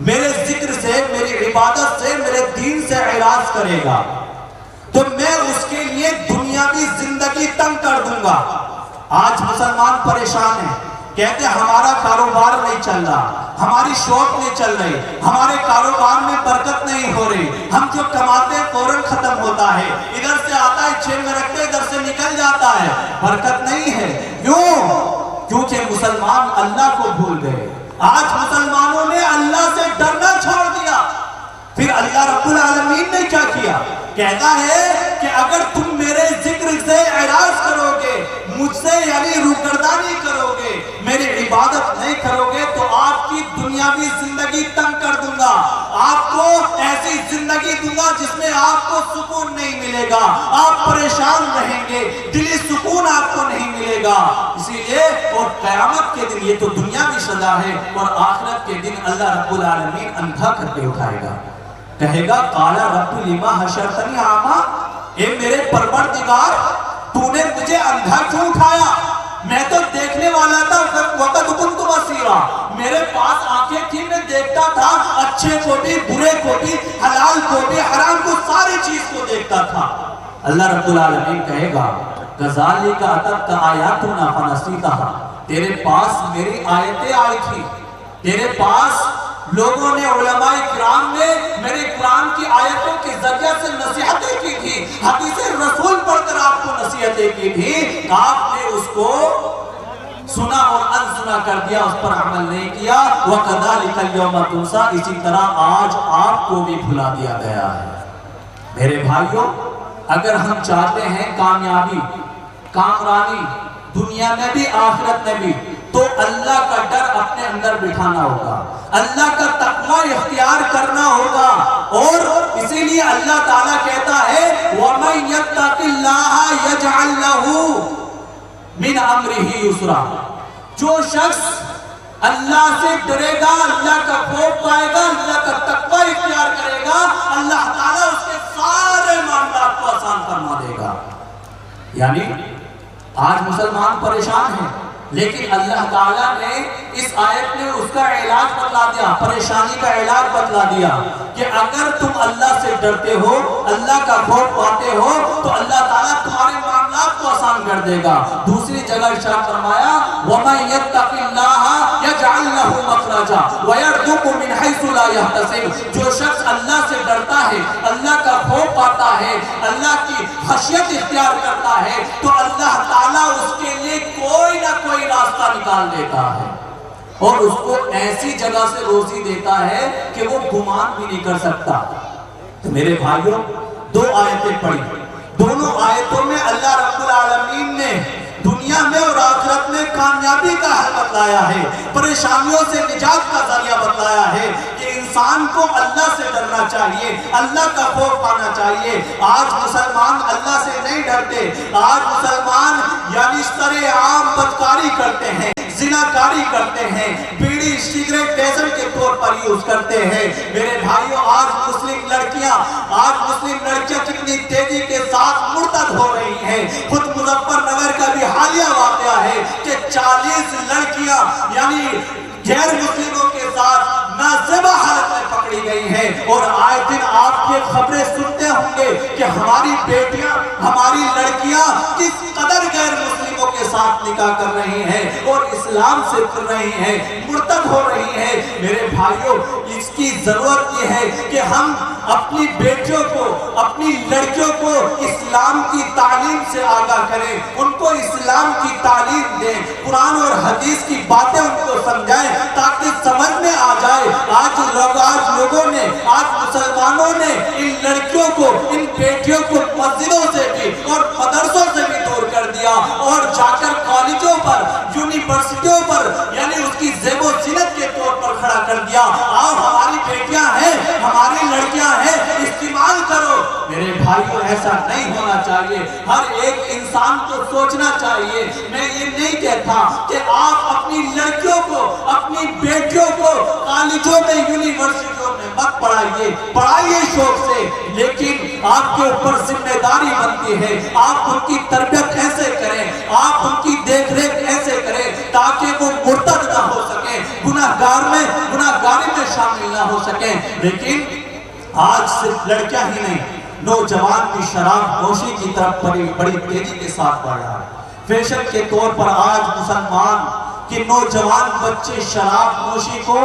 میرے ذکر سے، میری عبادت سے، میرے دین سے اعراض کرے گا تو میں اس کے لیے دنیاوی زندگی تنگ کر دوں گا۔ آج مسلمان پریشان ہیں، کہتے ہیں ہمارا کاروبار نہیں چل رہا، ہماری شاپ نہیں چل رہی، ہمارے کاروبار میں برکت نہیں ہو رہی، ہم جو کماتے ہیں فوراً ختم ہوتا ہے، ادھر سے آتا ہے چین میں رکھتے ادھر سے نکل جاتا ہے، برکت نہیں ہے۔ کیوں؟ کیونکہ مسلمان اللہ کو بھول گئے۔ آج مسلمانوں نے اللہ سے ڈرنا چھوڑ دیا۔ پھر اللہ رب العالمین نے کیا کیا؟ کہتا ہے کہ اگر تم میرے ذکر سے اعراض کرو گے، مجھ سے یعنی روگردانی کرو گے، میری عبادت نہیں کرو گے تو آپ کی دنیاوی زندگی تنگ کر دوں گا، آپ کو ایسی زندگی دوں گا جس میں آپ کو سکون نہیں ملے گا، آپ پریشان رہیں گے، دلی سکون آپ کو نہیں ملے گا۔ اسی لیے اور قیامت کے دن، یہ تو دنیاوی سزا ہے، اور آخرت کے دن اللہ رب العالمین اندھا کر کے اٹھائے گا، کہے گا قال رب لما حشرتنی اعمیٰ، اے میرے پروردگار تو نے مجھے اندھا کیوں اٹھایا؟ میں تو دیکھنے والا تھا، وقت كنت بصیرا، میرے پاس آنکھیں تھی، میں دیکھتا تھا، اچھے کو بھی، برے کو بھی، حلال کو بھی، حرام کو، ساری چیز کو دیکھتا تھا۔ اللہ رب العالمین کہے گا کذالک اتتک آیاتنا فنسیتها، تیرے پاس میری آیتیں آئی تھی، تیرے پاس لوگوں نے، علماء کرام نے میرے قرآن کی آیتوں کے ذریعے سے نصیحتیں کی تھی، حدیث رسول پڑھ کر آپ کو نصیحتیں کی تھی، آپ نے اس کو سنا اور انسنا کر دیا، اس پر عمل نہیں کیا۔ وَكَذَلِكَ الْيَوْمَ تُنْسَىٰ، اسی طرح آج آپ کو بھی بھلا دیا گیا ہے۔ میرے بھائیوں، اگر ہم چاہتے ہیں کامیابی، کامرانی، دنیا میں بھی آخرت میں بھی، تو اللہ کا ڈر اپنے اندر بٹھانا ہوگا، اللہ کا تقوی اختیار کرنا ہوگا، اور اسی لیے اللہ تعالیٰ کہتا ہے وَمَن يَتَّقِ اللَّهَ يَجْعَل لَّهُ مِنْ أَمْرِهِ يُسْرًا، جو شخص اللہ سے ڈرے گا، اللہ کا خوف پائے گا، اللہ کا تقوی اختیار کرے گا، اللہ تعالیٰ اس کے سارے معاملات کو آسان فرما دے گا۔ یعنی آج مسلمان پریشان ہیں، لیکن اللہ تعالیٰ نے اس آیت میں اس کا علاج بتلا دیا، پریشانی کا علاج بتلا دیا کہ اگر تم اللہ سے ڈرتے ہو، اللہ کا خوف پاتے ہو تو اللہ تعالیٰ تمہارے معاملات کو آسان کر دے گا۔ دوسری جگہ ارشاد فرمایا وَمَن يَتَّقِ اللَّهَ يَجْعَلْ لَهُ مَخْرَجًا وَيَرْزُقْهُ مِنْ حَيْثُ لَا يَحْتَسِبُ۔ جو شخص اللہ سے ڈرتا ہے، اللہ کا خوف پاتا ہے، اللہ کی خشیت اختیار کرتا ہے تو اللہ تعالیٰ اس کے لیے کوئی نہ کوئی راستہ نکال دیتا ہے اور اس کو ایسی جگہ سے روزی دیتا ہے کہ وہ گمان بھی نہیں کر سکتا۔ تو میرے بھائیوں، دو آیتیں پڑھی، دونوں آیتوں میں اللہ رب العالمین نے دنیا میں اور آخرت میں کامیابی کا حل بتلایا ہے، پریشانیوں سے نجات کا ذریعہ بتلایا ہے کہ انسان کو اللہ سے ڈرنا چاہیے، اللہ کا خوف پانا چاہیے۔ آج مسلمان اللہ سے نہیں ڈرتے، آج مسلمان یعنی سرعام بدکاری کرتے ہیں، زناکاری کرتے ہیں، بیڑی سگریٹ ڈیزل کے طور پر یوز کرتے ہیں۔ میرے بھائیوں، آج مسلم لڑکیاں کتنی تیزی کے ساتھ مرتد ہو رہی ہیں۔ خود مظفر نگر کا بھی حالیہ واقعہ ہے کہ 40 لڑکیاں یعنی غیر مسلموں کے ساتھ نازیبہ حالت میں پکڑی گئی ہیں، اور آئے دن آپ یہ خبریں سنتے ہوں گے کہ ہماری بیٹیاں، ہماری لڑکیاں کس قدر غیر مسلموں کے ساتھ نکاح کر رہی ہیں اور اسلام سے پھر رہی ہیں، مرتد ہو رہی ہیں۔ میرے بھائیوں، اس کی ضرورت یہ ہے کہ ہم اپنی بیٹیوں کو، اپنی لڑکیوں کو اسلام کی تعلیم سے آگاہ کریں، ان کو اسلام کی تعلیم دیں، قرآن اور حدیث کی باتیں ان کو سمجھائیں تاکہ سمجھ میں آ جائے۔ آج لوگوں نے، آج مسلمانوں نے ان لڑکیوں کو، ان بیٹیوں کو مسجدوں سے بھی اور مدرسوں سے بھی دور کر دیا اور جا کر کالجوں پر، یونیورسٹیوں پر یعنی اس کی زیب و زینت کے طور پر کھڑا کر دیا۔ آؤ، ہماری بیٹیاں ہیں، ہماری لڑکیاں ہیں، استعمال کرو۔ میرے بھائیوں، ایسا نہیں ہونا چاہیے۔ ہر ایک انسان کو سوچنا چاہیے۔ میں یہ نہیں کہتا کہ آپ اپنی لڑکیوں کو، اپنی بیٹیوں کو کالجوں میں، یونیورسٹیوں میں مت پڑھائیے شوق سے، لیکن آپ کے اوپر ذمہ داری بنتی ہے۔ آپ ان کی تربیت ایسے کریں، آپ ان کی دیکھ ریکھ ایسے کریں تاکہ وہ مرتد نہ ہو سکیں، گناہگاری میں شامل نہ ہو سکیں۔ لیکن آج صرف لڑکیاں ہی نہیں، نوجوان بھی شراب نوشی کی طرف بڑی تیزی کے ساتھ بڑھ رہا ہے۔ فیشن کے طور پر آج مسلمان کے نوجوان بچے شراب نوشی کو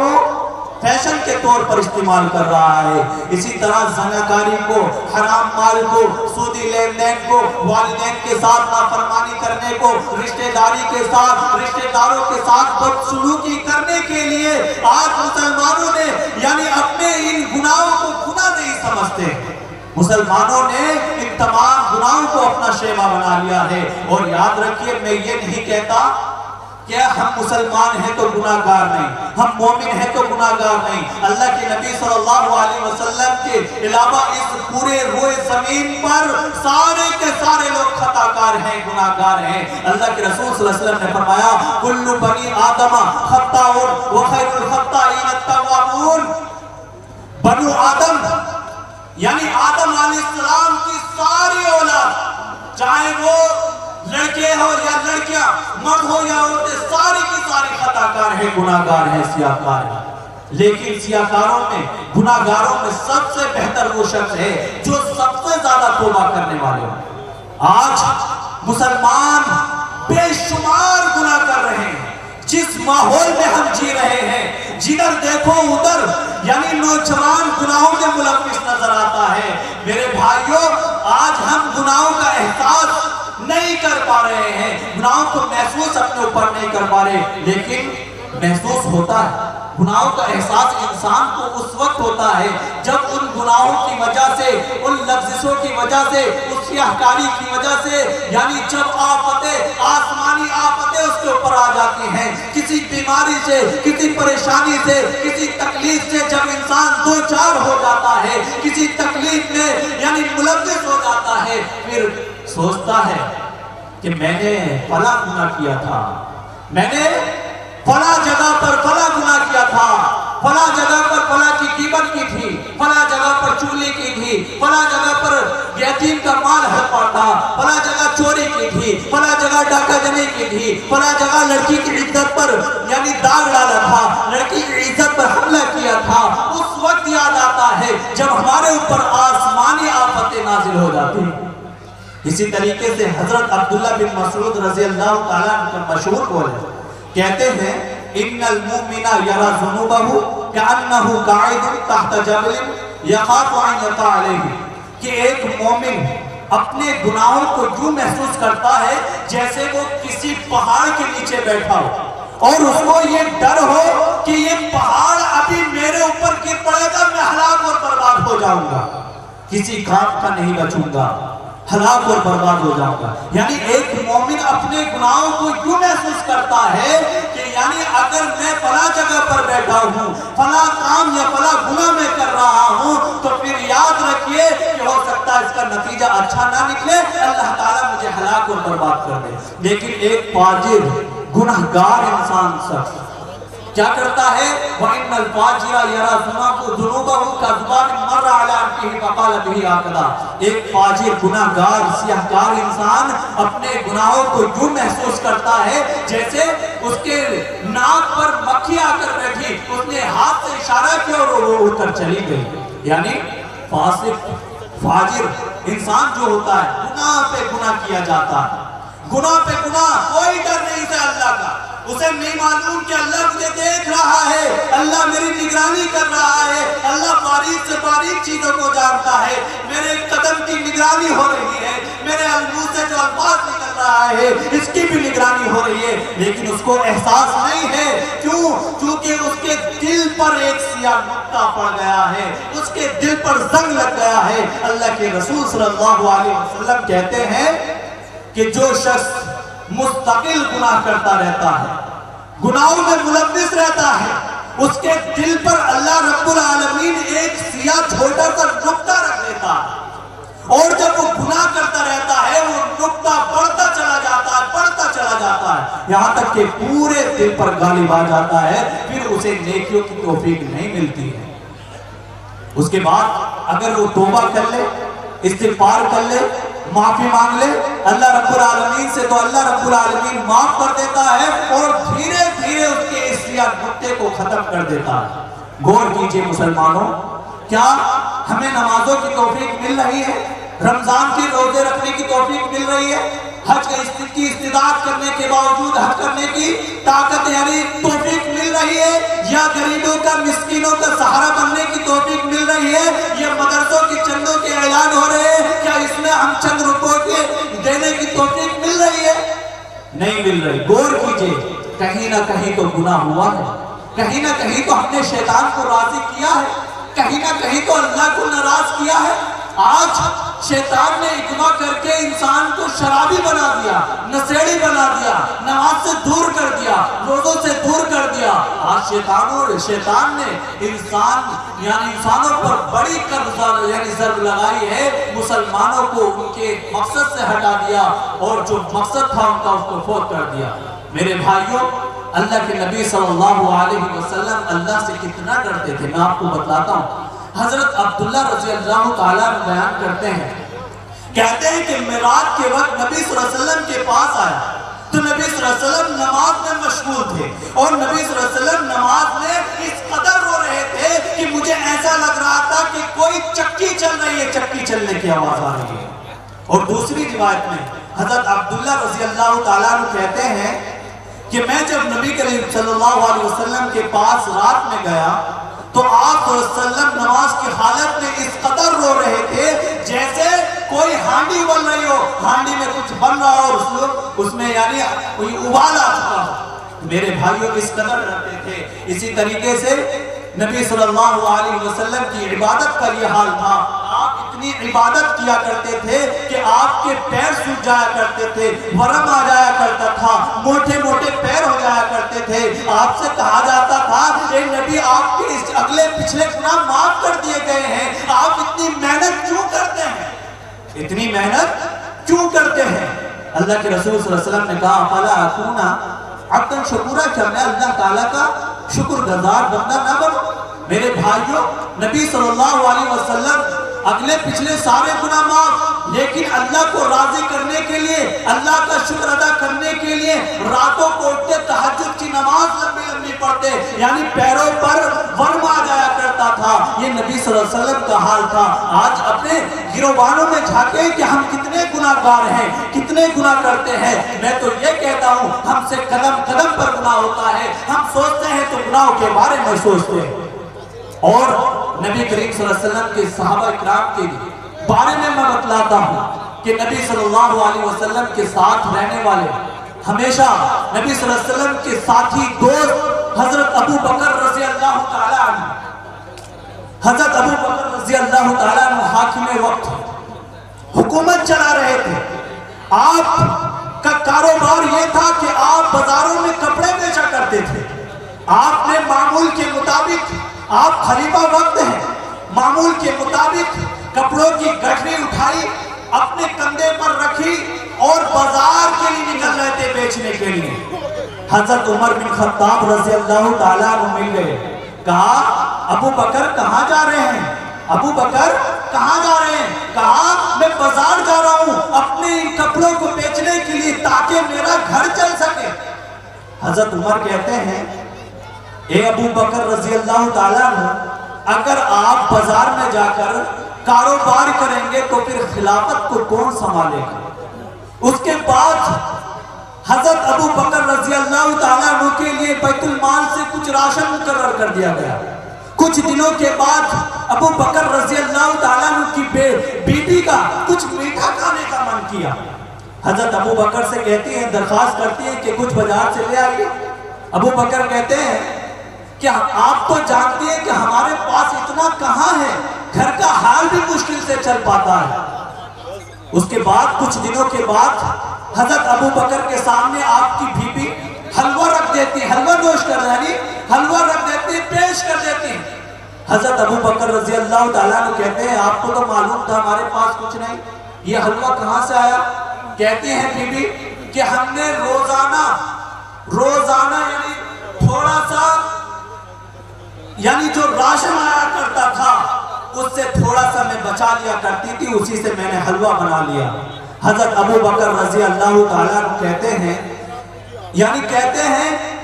فیشن کے طور پر استعمال کر رہا ہے۔ اسی طرح زناکاری کو، حرام مال کو، سودی لین دین کو، والدین کے ساتھ نافرمانی کرنے کو، رشتہ داری کے ساتھ، رشتہ داروں کے ساتھ بدسلوکی کرنے کے لیے آج مسلمانوں نے یعنی اپنے ان گناہوں کو گناہ نہیں سمجھتے۔ مسلمانوں نے ان تمام گناہوں کو اپنا شیوا بنا لیا ہے۔ اور یاد رکھیے، میں یہ نہیں کہتا کہ ہم مسلمان ہیں تو گناہگار نہیں، ہم مومن ہیں تو گناہگار نہیں۔ اللہ کے نبی صلی اللہ علیہ وسلم کے علاوہ اس پورے روئے زمین پر سارے کے سارے لوگ خطاکار ہیں، گناہگار ہیں۔ اللہ کے رسول صلی اللہ علیہ وسلم نے فرمایا کل بنی آدم خطاؤن وخیر الخطائین التوابون۔ بنو آدم یعنی آدم علیہ السلام کی ساری اولاد، چاہے وہ لڑکے ہو یا لڑکیاں، مرد ہو یا عورتیں، ساری کی ساری خطاکار ہیں، گناہگار ہیں، سیاہکار ہیں۔ لیکن سیاہکاروں میں، گناہگاروں میں سب سے بہتر وہ شخص ہے جو سب سے زیادہ توبہ کرنے والے ہیں۔ آج مسلمان بے شمار گناہ کر رہے ہیں۔ جس ماحول میں ہم جی رہے ہیں، جدھر دیکھو ادھر یعنی نوجوان گناہوں میں ملوث نظر آتا ہے۔ میرے بھائیوں، آج ہم گناہوں کا احساس نہیں کر پا رہے ہیں، گناہوں کو محسوس اپنے اوپر نہیں کر پا رہے، لیکن محسوس ہوتا ہے۔ گناہوں کا احساس انسان کو اس وقت ہوتا ہے جب ان گناہوں کی وجہ سے، ان لفظوں کی وجہ سے، اس سیاہکاری کی وجہ سے یعنی جب آفتیں، آسمانی آفتیں اس کے اوپر آ جاتی ہیں، کسی بیماری سے، کسی پریشانی سے، کسی تکلیف سے جب انسان دو چار ہو جاتا ہے، کسی تکلیف میں یعنی ملوث ہو جاتا ہے، پھر سوچتا ہے کہ میں نے فلاں گناہ کیا تھا، میں نے فلاں جگہ پر فلاں گناہ کیا تھا، فلاں جگہ پر فلاں کی غیبت کی تھی، فلاں جگہ پر چغلی کی تھی، فلاں جگہ پر یتیم کا مال ہڑپا تھا، فلاں جگہ چوری کی تھی، فلاں جگہ ڈاکہ جنی کی تھی، فلاں جگہ لڑکی کی عزت پر یعنی داغ ڈالا تھا، لڑکی کی عزت پر حملہ کیا تھا، اس وقت یاد آتا ہے جب ہمارے اوپر آسمانی آفتیں نازل ہو جاتی ہیں۔ اسی طریقے سے حضرت عبداللہ بن مسعود رضی اللہ تعالیٰ عنہ مشہور قول ہے، کہتے ہیں ان المؤمن یرى ذنوبہ کأنہ قاعد تحت جبل یخاف ان یقع علیہ، کہ ایک مومن اپنے گناہوں کو یوں محسوس کرتا ہے جیسے وہ کسی پہاڑ کے نیچے بیٹھا ہو اور اس کو یہ ڈر ہو کہ یہ پہاڑ ابھی میرے اوپر گر پڑے گا، میں ہلاک اور برباد ہو جاؤں گا، کسی کام کا نہیں بچوں گا، ہلاک اور برباد ہو جاؤں گا۔ یعنی ایک مومن اپنے گناہوں کو یوں محسوس کرتا ہے کہ یعنی اگر میں فلاں جگہ پر بیٹھا ہوں، فلاں کام یا فلاں گناہ میں کر رہا ہوں، تو پھر یاد رکھیے کہ ہو سکتا ہے اس کا نتیجہ اچھا نہ نکلے، اللہ تعالیٰ مجھے ہلاک اور برباد کر دے۔ لیکن ایک فاجر گناہگار انسان شخص کیا کرتا ہے؟ وَإِنَّ الْفَاجِرَ يَرَى ذُنُوبَهُ كَذْبَانٍ مَرَّ عَلَىٰ أَنْفِهِ فَقَالَ بِهِ آكَدَا۔ ایک فاجر گناہگار سیاہکار انسان اپنے گناہوں کو یوں محسوس کرتا ہے جیسے اس کے ناک پر مکھی آ کر بیٹھی، اس نے ہاتھ سے اشارہ کیا اور وہ اڑ کر چلی گئی۔ یعنی فاسق فاجر انسان جو ہوتا ہے گناہ پہ گناہ کیا جاتا ہے، گناہ پہ گناہ، کوئی ڈر نہیں سے اللہ کا، اسے نہیں معلوم کہ اللہ مجھے دیکھ رہا ہے، اللہ میری نگرانی کر رہا ہے، اللہ باریک سے باریک چیزوں کو جانتا ہے، میرے قدم کی نگرانی ہو رہی ہے، میرے منہ سے جو الفاظ نکل رہا ہے اس کی بھی نگرانی ہو رہی ہے، لیکن اس کو احساس نہیں ہے۔ کیوں؟ کیونکہ اس کے دل پر ایک سیاہ نقطہ پڑ گیا ہے، اس کے دل پر زنگ لگ گیا ہے۔ اللہ کے رسول صلی اللہ علیہ وسلم کہتے ہیں کہ جو شخص مستقل گناہ کرتا رہتا ہے، گناہوں میں ملوث رہتا ہے، اس کے دل پر اللہ رب العالمین ایک سیاہ چھوٹا سا نقطہ رکھ دیتا ہے، اور جب وہ گناہ کرتا رہتا ہے وہ نقطہ بڑھتا چلا جاتا ہے، بڑھتا چلا جاتا ہے، یہاں تک کہ پورے دل پر غالب آ جاتا ہے، پھر اسے نیکیوں کی توفیق نہیں ملتی ہے۔ اس کے بعد اگر وہ توبہ کر لے، استغفار کر لے، معافی مانگ لے اللہ رب العالمین سے، تو اللہ رب العالمین معاف کر دیتا ہے اور دھیرے دھیرے اس کے اس سیاہ نقطے کو ختم کر دیتا ہے۔ غور کیجئے مسلمانوں، کیا ہمیں نمازوں کی توفیق مل رہی ہے؟ رمضان کے روزے رکھنے کی توفیق مل رہی ہے؟ حج کی استطاعت کرنے کے باوجود حج کرنے کی طاقت یعنی توفیق مل رہی ہے؟ یا غریبوں کا مسکینوں کا سہارا بننے کی توفیق مل رہی ہے؟ یا مدرسوں کی چندوں کے اعلان ہو رہے ہیں، کیا اس میں ہم چند روپوں کے دینے کی توفیق مل رہی ہے؟ نہیں مل رہی۔ غور کیجئے، کہیں نہ کہیں تو گناہ ہوا ہے، کہیں نہ کہیں تو ہم نے شیطان کو راضی کیا ہے، کہیں نہ کہیں تو اللہ کو ناراض کیا ہے۔ آج شیطان نے اغوا کر کے انسان کو شرابی بنا دیا، نشیڑی بنا دیا، نماز سے دور کر دیا، روزوں سے دور کر دیا۔ آج شیطان نے انسانوں پر بڑی ضرب لگائی ہے، مسلمانوں کو ان کے مقصد سے ہٹا دیا اور جو مقصد تھا ان کا اس کو فوت کر دیا۔ میرے بھائیوں، اللہ کے نبی صلی اللہ علیہ وسلم اللہ سے کتنا ڈرتے تھے میں آپ کو بتلاتا ہوں۔ حضرت عبداللہ رضی اللہ تعالیٰ بیان کرتے ہیں، کہتے ہیں کہ معراج کے وقت نبی صلی اللہ علیہ وسلم کے پاس آیا تو نبی صلی اللہ علیہ وسلم نماز میں مشغول تھے، اور نبی صلی اللہ علیہ وسلم نماز میں اس قدر رو رہے تھے کہ مجھے ایسا لگ رہا تھا کہ کوئی چکی چل رہی ہے، چکی چلنے کی آواز آ رہی ہے۔ اور دوسری روایت میں حضرت عبداللہ رضی اللہ تعالیٰ عنہ کہتے ہیں کہ میں جب نبی کریم صلی اللہ علیہ وسلم کے پاس رات میں گیا تو آپ صلی اللہ علیہ وسلم نماز کی حالت میں اس قدر رو رہے تھے جیسے کوئی ہانڈی بن رہی ہو، ہانڈی میں کچھ بن رہا ہو، اس میں یعنی کوئی ابال آ چکا ہو۔ میرے بھائیوں اس قدر ڈرتے تھے۔ اسی طریقے سے نبی صلی اللہ علیہ وسلم کی عبادت کا یہ حال تھا، آپ اتنی عبادت کیا کرتے تھے کہ آپ کے پیر سوکھ جایا کرتے تھے، ورم آ جایا کرتا تھا، موٹے موٹے پیر ہو جایا کرتے تھے۔ آپ سے کہا جاتا تھا اے نبی آپ کے اس اگلے پچھلے گناہ معاف کر دیے گئے ہیں، آپ اتنی محنت کیوں کرتے ہیں؟ اتنی محنت کیوں کرتے ہیں؟ اللہ کے رسول صلی اللہ علیہ وسلم نے کہا فلا اکون عبدا شکورا، کہ میں اللہ تعالیٰ کا شکر گزار بندہ نہ بنوں۔ میرے بھائیوں، نبی صلی اللہ علیہ وسلم اگلے پچھلے سارے گناہ معاف، لیکن اللہ کو راضی کرنے کے لیے، اللہ کا شکر ادا کرنے کے لیے راتوں کو اٹھتے تہجد کی نماز لمبی لمبی پڑھتے، یعنی پیروں پر ورم آ جایا کرتا تھا۔ یہ نبی صلی اللہ علیہ وسلم کا حال تھا۔ آج اپنے گروہانوں میں جھانکیں کہ ہم کتنے گناہ گار ہیں، کتنے گناہ کرتے ہیں۔ میں تو یہ کہتا ہوں ہم سے قدم قدم پر گناہ ہوتا ہے، ہم سوچتے ہیں تو گناہوں کے بارے میں سوچتے ہیں۔ اور نبی کریم صلی اللہ علیہ وسلم کے صحابہ اکرام کے بارے میں بتلاتا ہوں کہ نبی صلی اللہ علیہ وسلم کے ساتھ رہنے والے، ہمیشہ نبی صلی اللہ علیہ وسلم کے ساتھی دوست حضرت ابو بکر رضی اللہ تعالیٰ عنہ، حضرت ابو بکر رضی اللہ تعالیٰ عنہ حاکم وقت حکومت چلا رہے تھے۔ آپ کا کاروبار یہ تھا کہ آپ بازاروں میں کپڑے بیچا کرتے تھے۔ آپ نے معمول کے مطابق، آپ خلیفہ وقت ہیں، معمول کے مطابق کپڑوں کی گٹھری اٹھائی، اپنے کندھے پر رکھی اور بازار کے لیے نکل رہے تھے بیچنے کے لیے۔ حضرت عمر بن خطاب رضی اللہ تعالیٰ عنہ مل گئے، کہا ابو بکر کہاں جا رہے ہیں؟ ابو بکر کہاں جا رہے ہیں؟ کہا میں بازار جا رہا ہوں اپنے ان کپڑوں کو بیچنے کے لیے تاکہ میرا گھر چل سکے۔ حضرت عمر کہتے ہیں اے ابو بکر رضی اللہ تعالیٰ عنہ، اگر آپ بازار میں جا کر کاروبار کریں گے تو پھر خلافت کو کون سنبھالے گا؟ اس کے بعد حضرت ابو بکر رضی اللہ تعالیٰ عنہ کے لیے بیت المال سے کچھ راشن مقرر کر دیا گیا۔ کچھ دنوں کے بعد ابو بکر رضی اللہ تعالیٰ عنہ کی بیٹی کا کچھ میٹھا کھانے کا من کیا۔ حضرت ابو بکر سے کہتی ہیں، درخواست کرتی ہیں کہ کچھ بازار سے لے آئیے۔ ابو بکر کہتے ہیں کہ آپ تو جانتے ہیں کہ ہمارے پاس اتنا کہاں ہے، گھر کا حال بھی مشکل سے چل پاتا ہے۔ اس کے بعد کچھ دنوں کے بعد حضرت ابو بکر کے سامنے آپ کی بیوی حلوہ رکھ دیتی ہے، حلوہ نوش کر رہی، حلوہ رکھ دیتی ہے، پیش کر دیتی ہے۔ حضرت ابو بکر رضی اللہ تعالیٰ عنہ کہتے ہیں آپ کو تو معلوم تھا ہمارے پاس کچھ نہیں، یہ حلوہ کہاں سے آیا؟ کہتی ہیں بیوی کہ ہم نے روزانہ یعنی تھوڑا سا، یعنی جو راشن آیا کرتا تھا اس سے تھوڑا سا میں بچا لیا کرتی تھی، اسی سے میں نے حلوہ بنا لیا۔ حضرت ابو بکر رضی اللہ تعالیٰ عنہ کہتے ہیں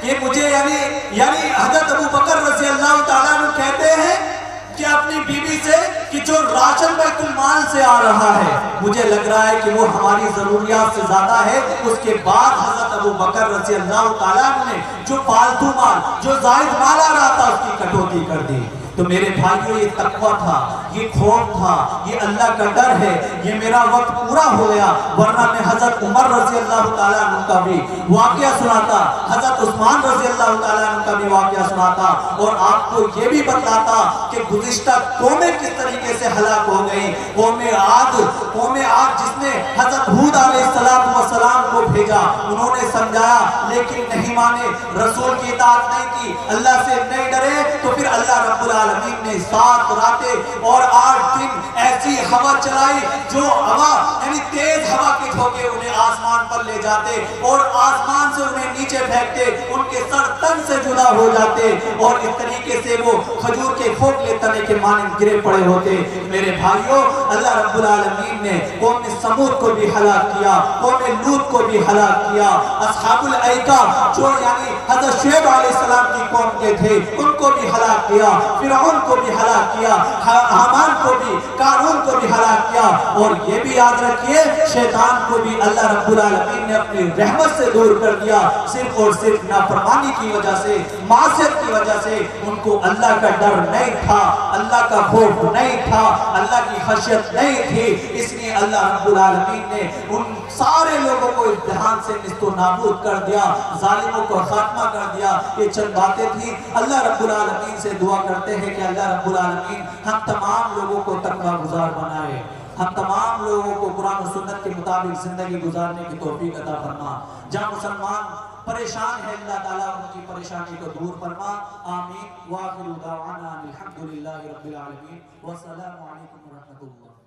کہ مجھے یعنی حضرت ابو بکر رضی اللہ تعالیٰ عنہ کہتے ہیں کہ اپنی بیوی سے کہ جو راشن بیت المال سے آ رہا ہے مجھے لگ رہا ہے کہ وہ ہماری ضروریات سے زیادہ ہے۔ اس کے بعد حضرت ابو بکر رضی اللہ تعالیٰ عنہ نے جو فالتو مال، جو زائد مال آ رہا تھا اس کی کٹوتی کر دی۔ تو میرے بھائیوں یہ تقویٰ تھا، یہ خوف تھا، یہ اللہ کا ڈر ہے۔ یہ میرا وقت پورا ہو گیا، ورنہ میں حضرت عمر رضی اللہ تعالیٰ عنہ کا بھی واقعہ سناتا، حضرت عثمان رضی اللہ تعالیٰ عنہ کا بھی واقعہ سناتا، اور آپ کو یہ بھی بتلاتا کہ گزشتہ قومیں کس طریقے سے ہلاک ہو گئیں۔ قوم عاد جس نے حضرت ہود علیہ السلام کو بھیجا، انہوں نے سمجھایا لیکن نہیں مانے، رسول کی اطاعت نہیں کی، اللہ سے نہیں ڈرے، تو پھر اللہ رب العالمین نے 7 راتیں اور 8 دن ایسی ہوا چلائی جو ہوا یعنی تیز ہوا کے جھونکے انہیں آسمان پر لے جاتے اور آسمان سے انہیں نیچے پھینکتے، ان کے سر تن سے جدا ہو جاتے اور اس طریقے سے وہ کھجور کے کھوکھلے تنے کے مانند گرے پڑے ہوتے۔ میرے بھائیوں، اللہ رب العالمین نے قوم سمود کو بھی ہلاک کیا، قوم لوط کو بھی ہلاک کیا، اصحاب الایکہ جو یعنی حضرت شعیب علیہ السلام کی قوم کے تھے ان کو بھی ہلاک کیا، فرعون کو بھی ہلاک کیا، حامان کو بھی، قارون کو بھی ہلاک کیا۔ اور یہ بھی یاد رکھیے شیطان کو بھی اللہ رب العالمین نے اپنی رحمت سے دور کر دیا، صرف اور صرف نافرمانی کی وجہ سے، معصیت کی وجہ سے۔ ان کو اللہ کا ڈر نہیں تھا، اللہ کا خوف نہیں تھا، اللہ کی خشیت نہیں تھی، اس لیے اللہ رب العالمین نے ان سارے لوگوں کو اس جہان سے نیست و نابود کر دیا، ظالموں کو خاتمہ کر دیا۔ یہ چند باتیں تھیں۔ اللہ رب العالمین سے دعا کرتے ہیں کہ اللہ رب العالمین ہم تمام لوگوں کو تقویٰ گزار بنائے، ہم تمام لوگوں کو قرآن و سنت کے مطابق زندگی گزارنے کی توفیق عطا فرما۔ جہاں مسلمان پریشان ہے اللہ تعالیٰ ان کی پریشانی کو دور فرما، آمین۔ وآخر دعوانا الحمدللہ رب العالمین، والسلام علیکم ورحمۃ اللہ۔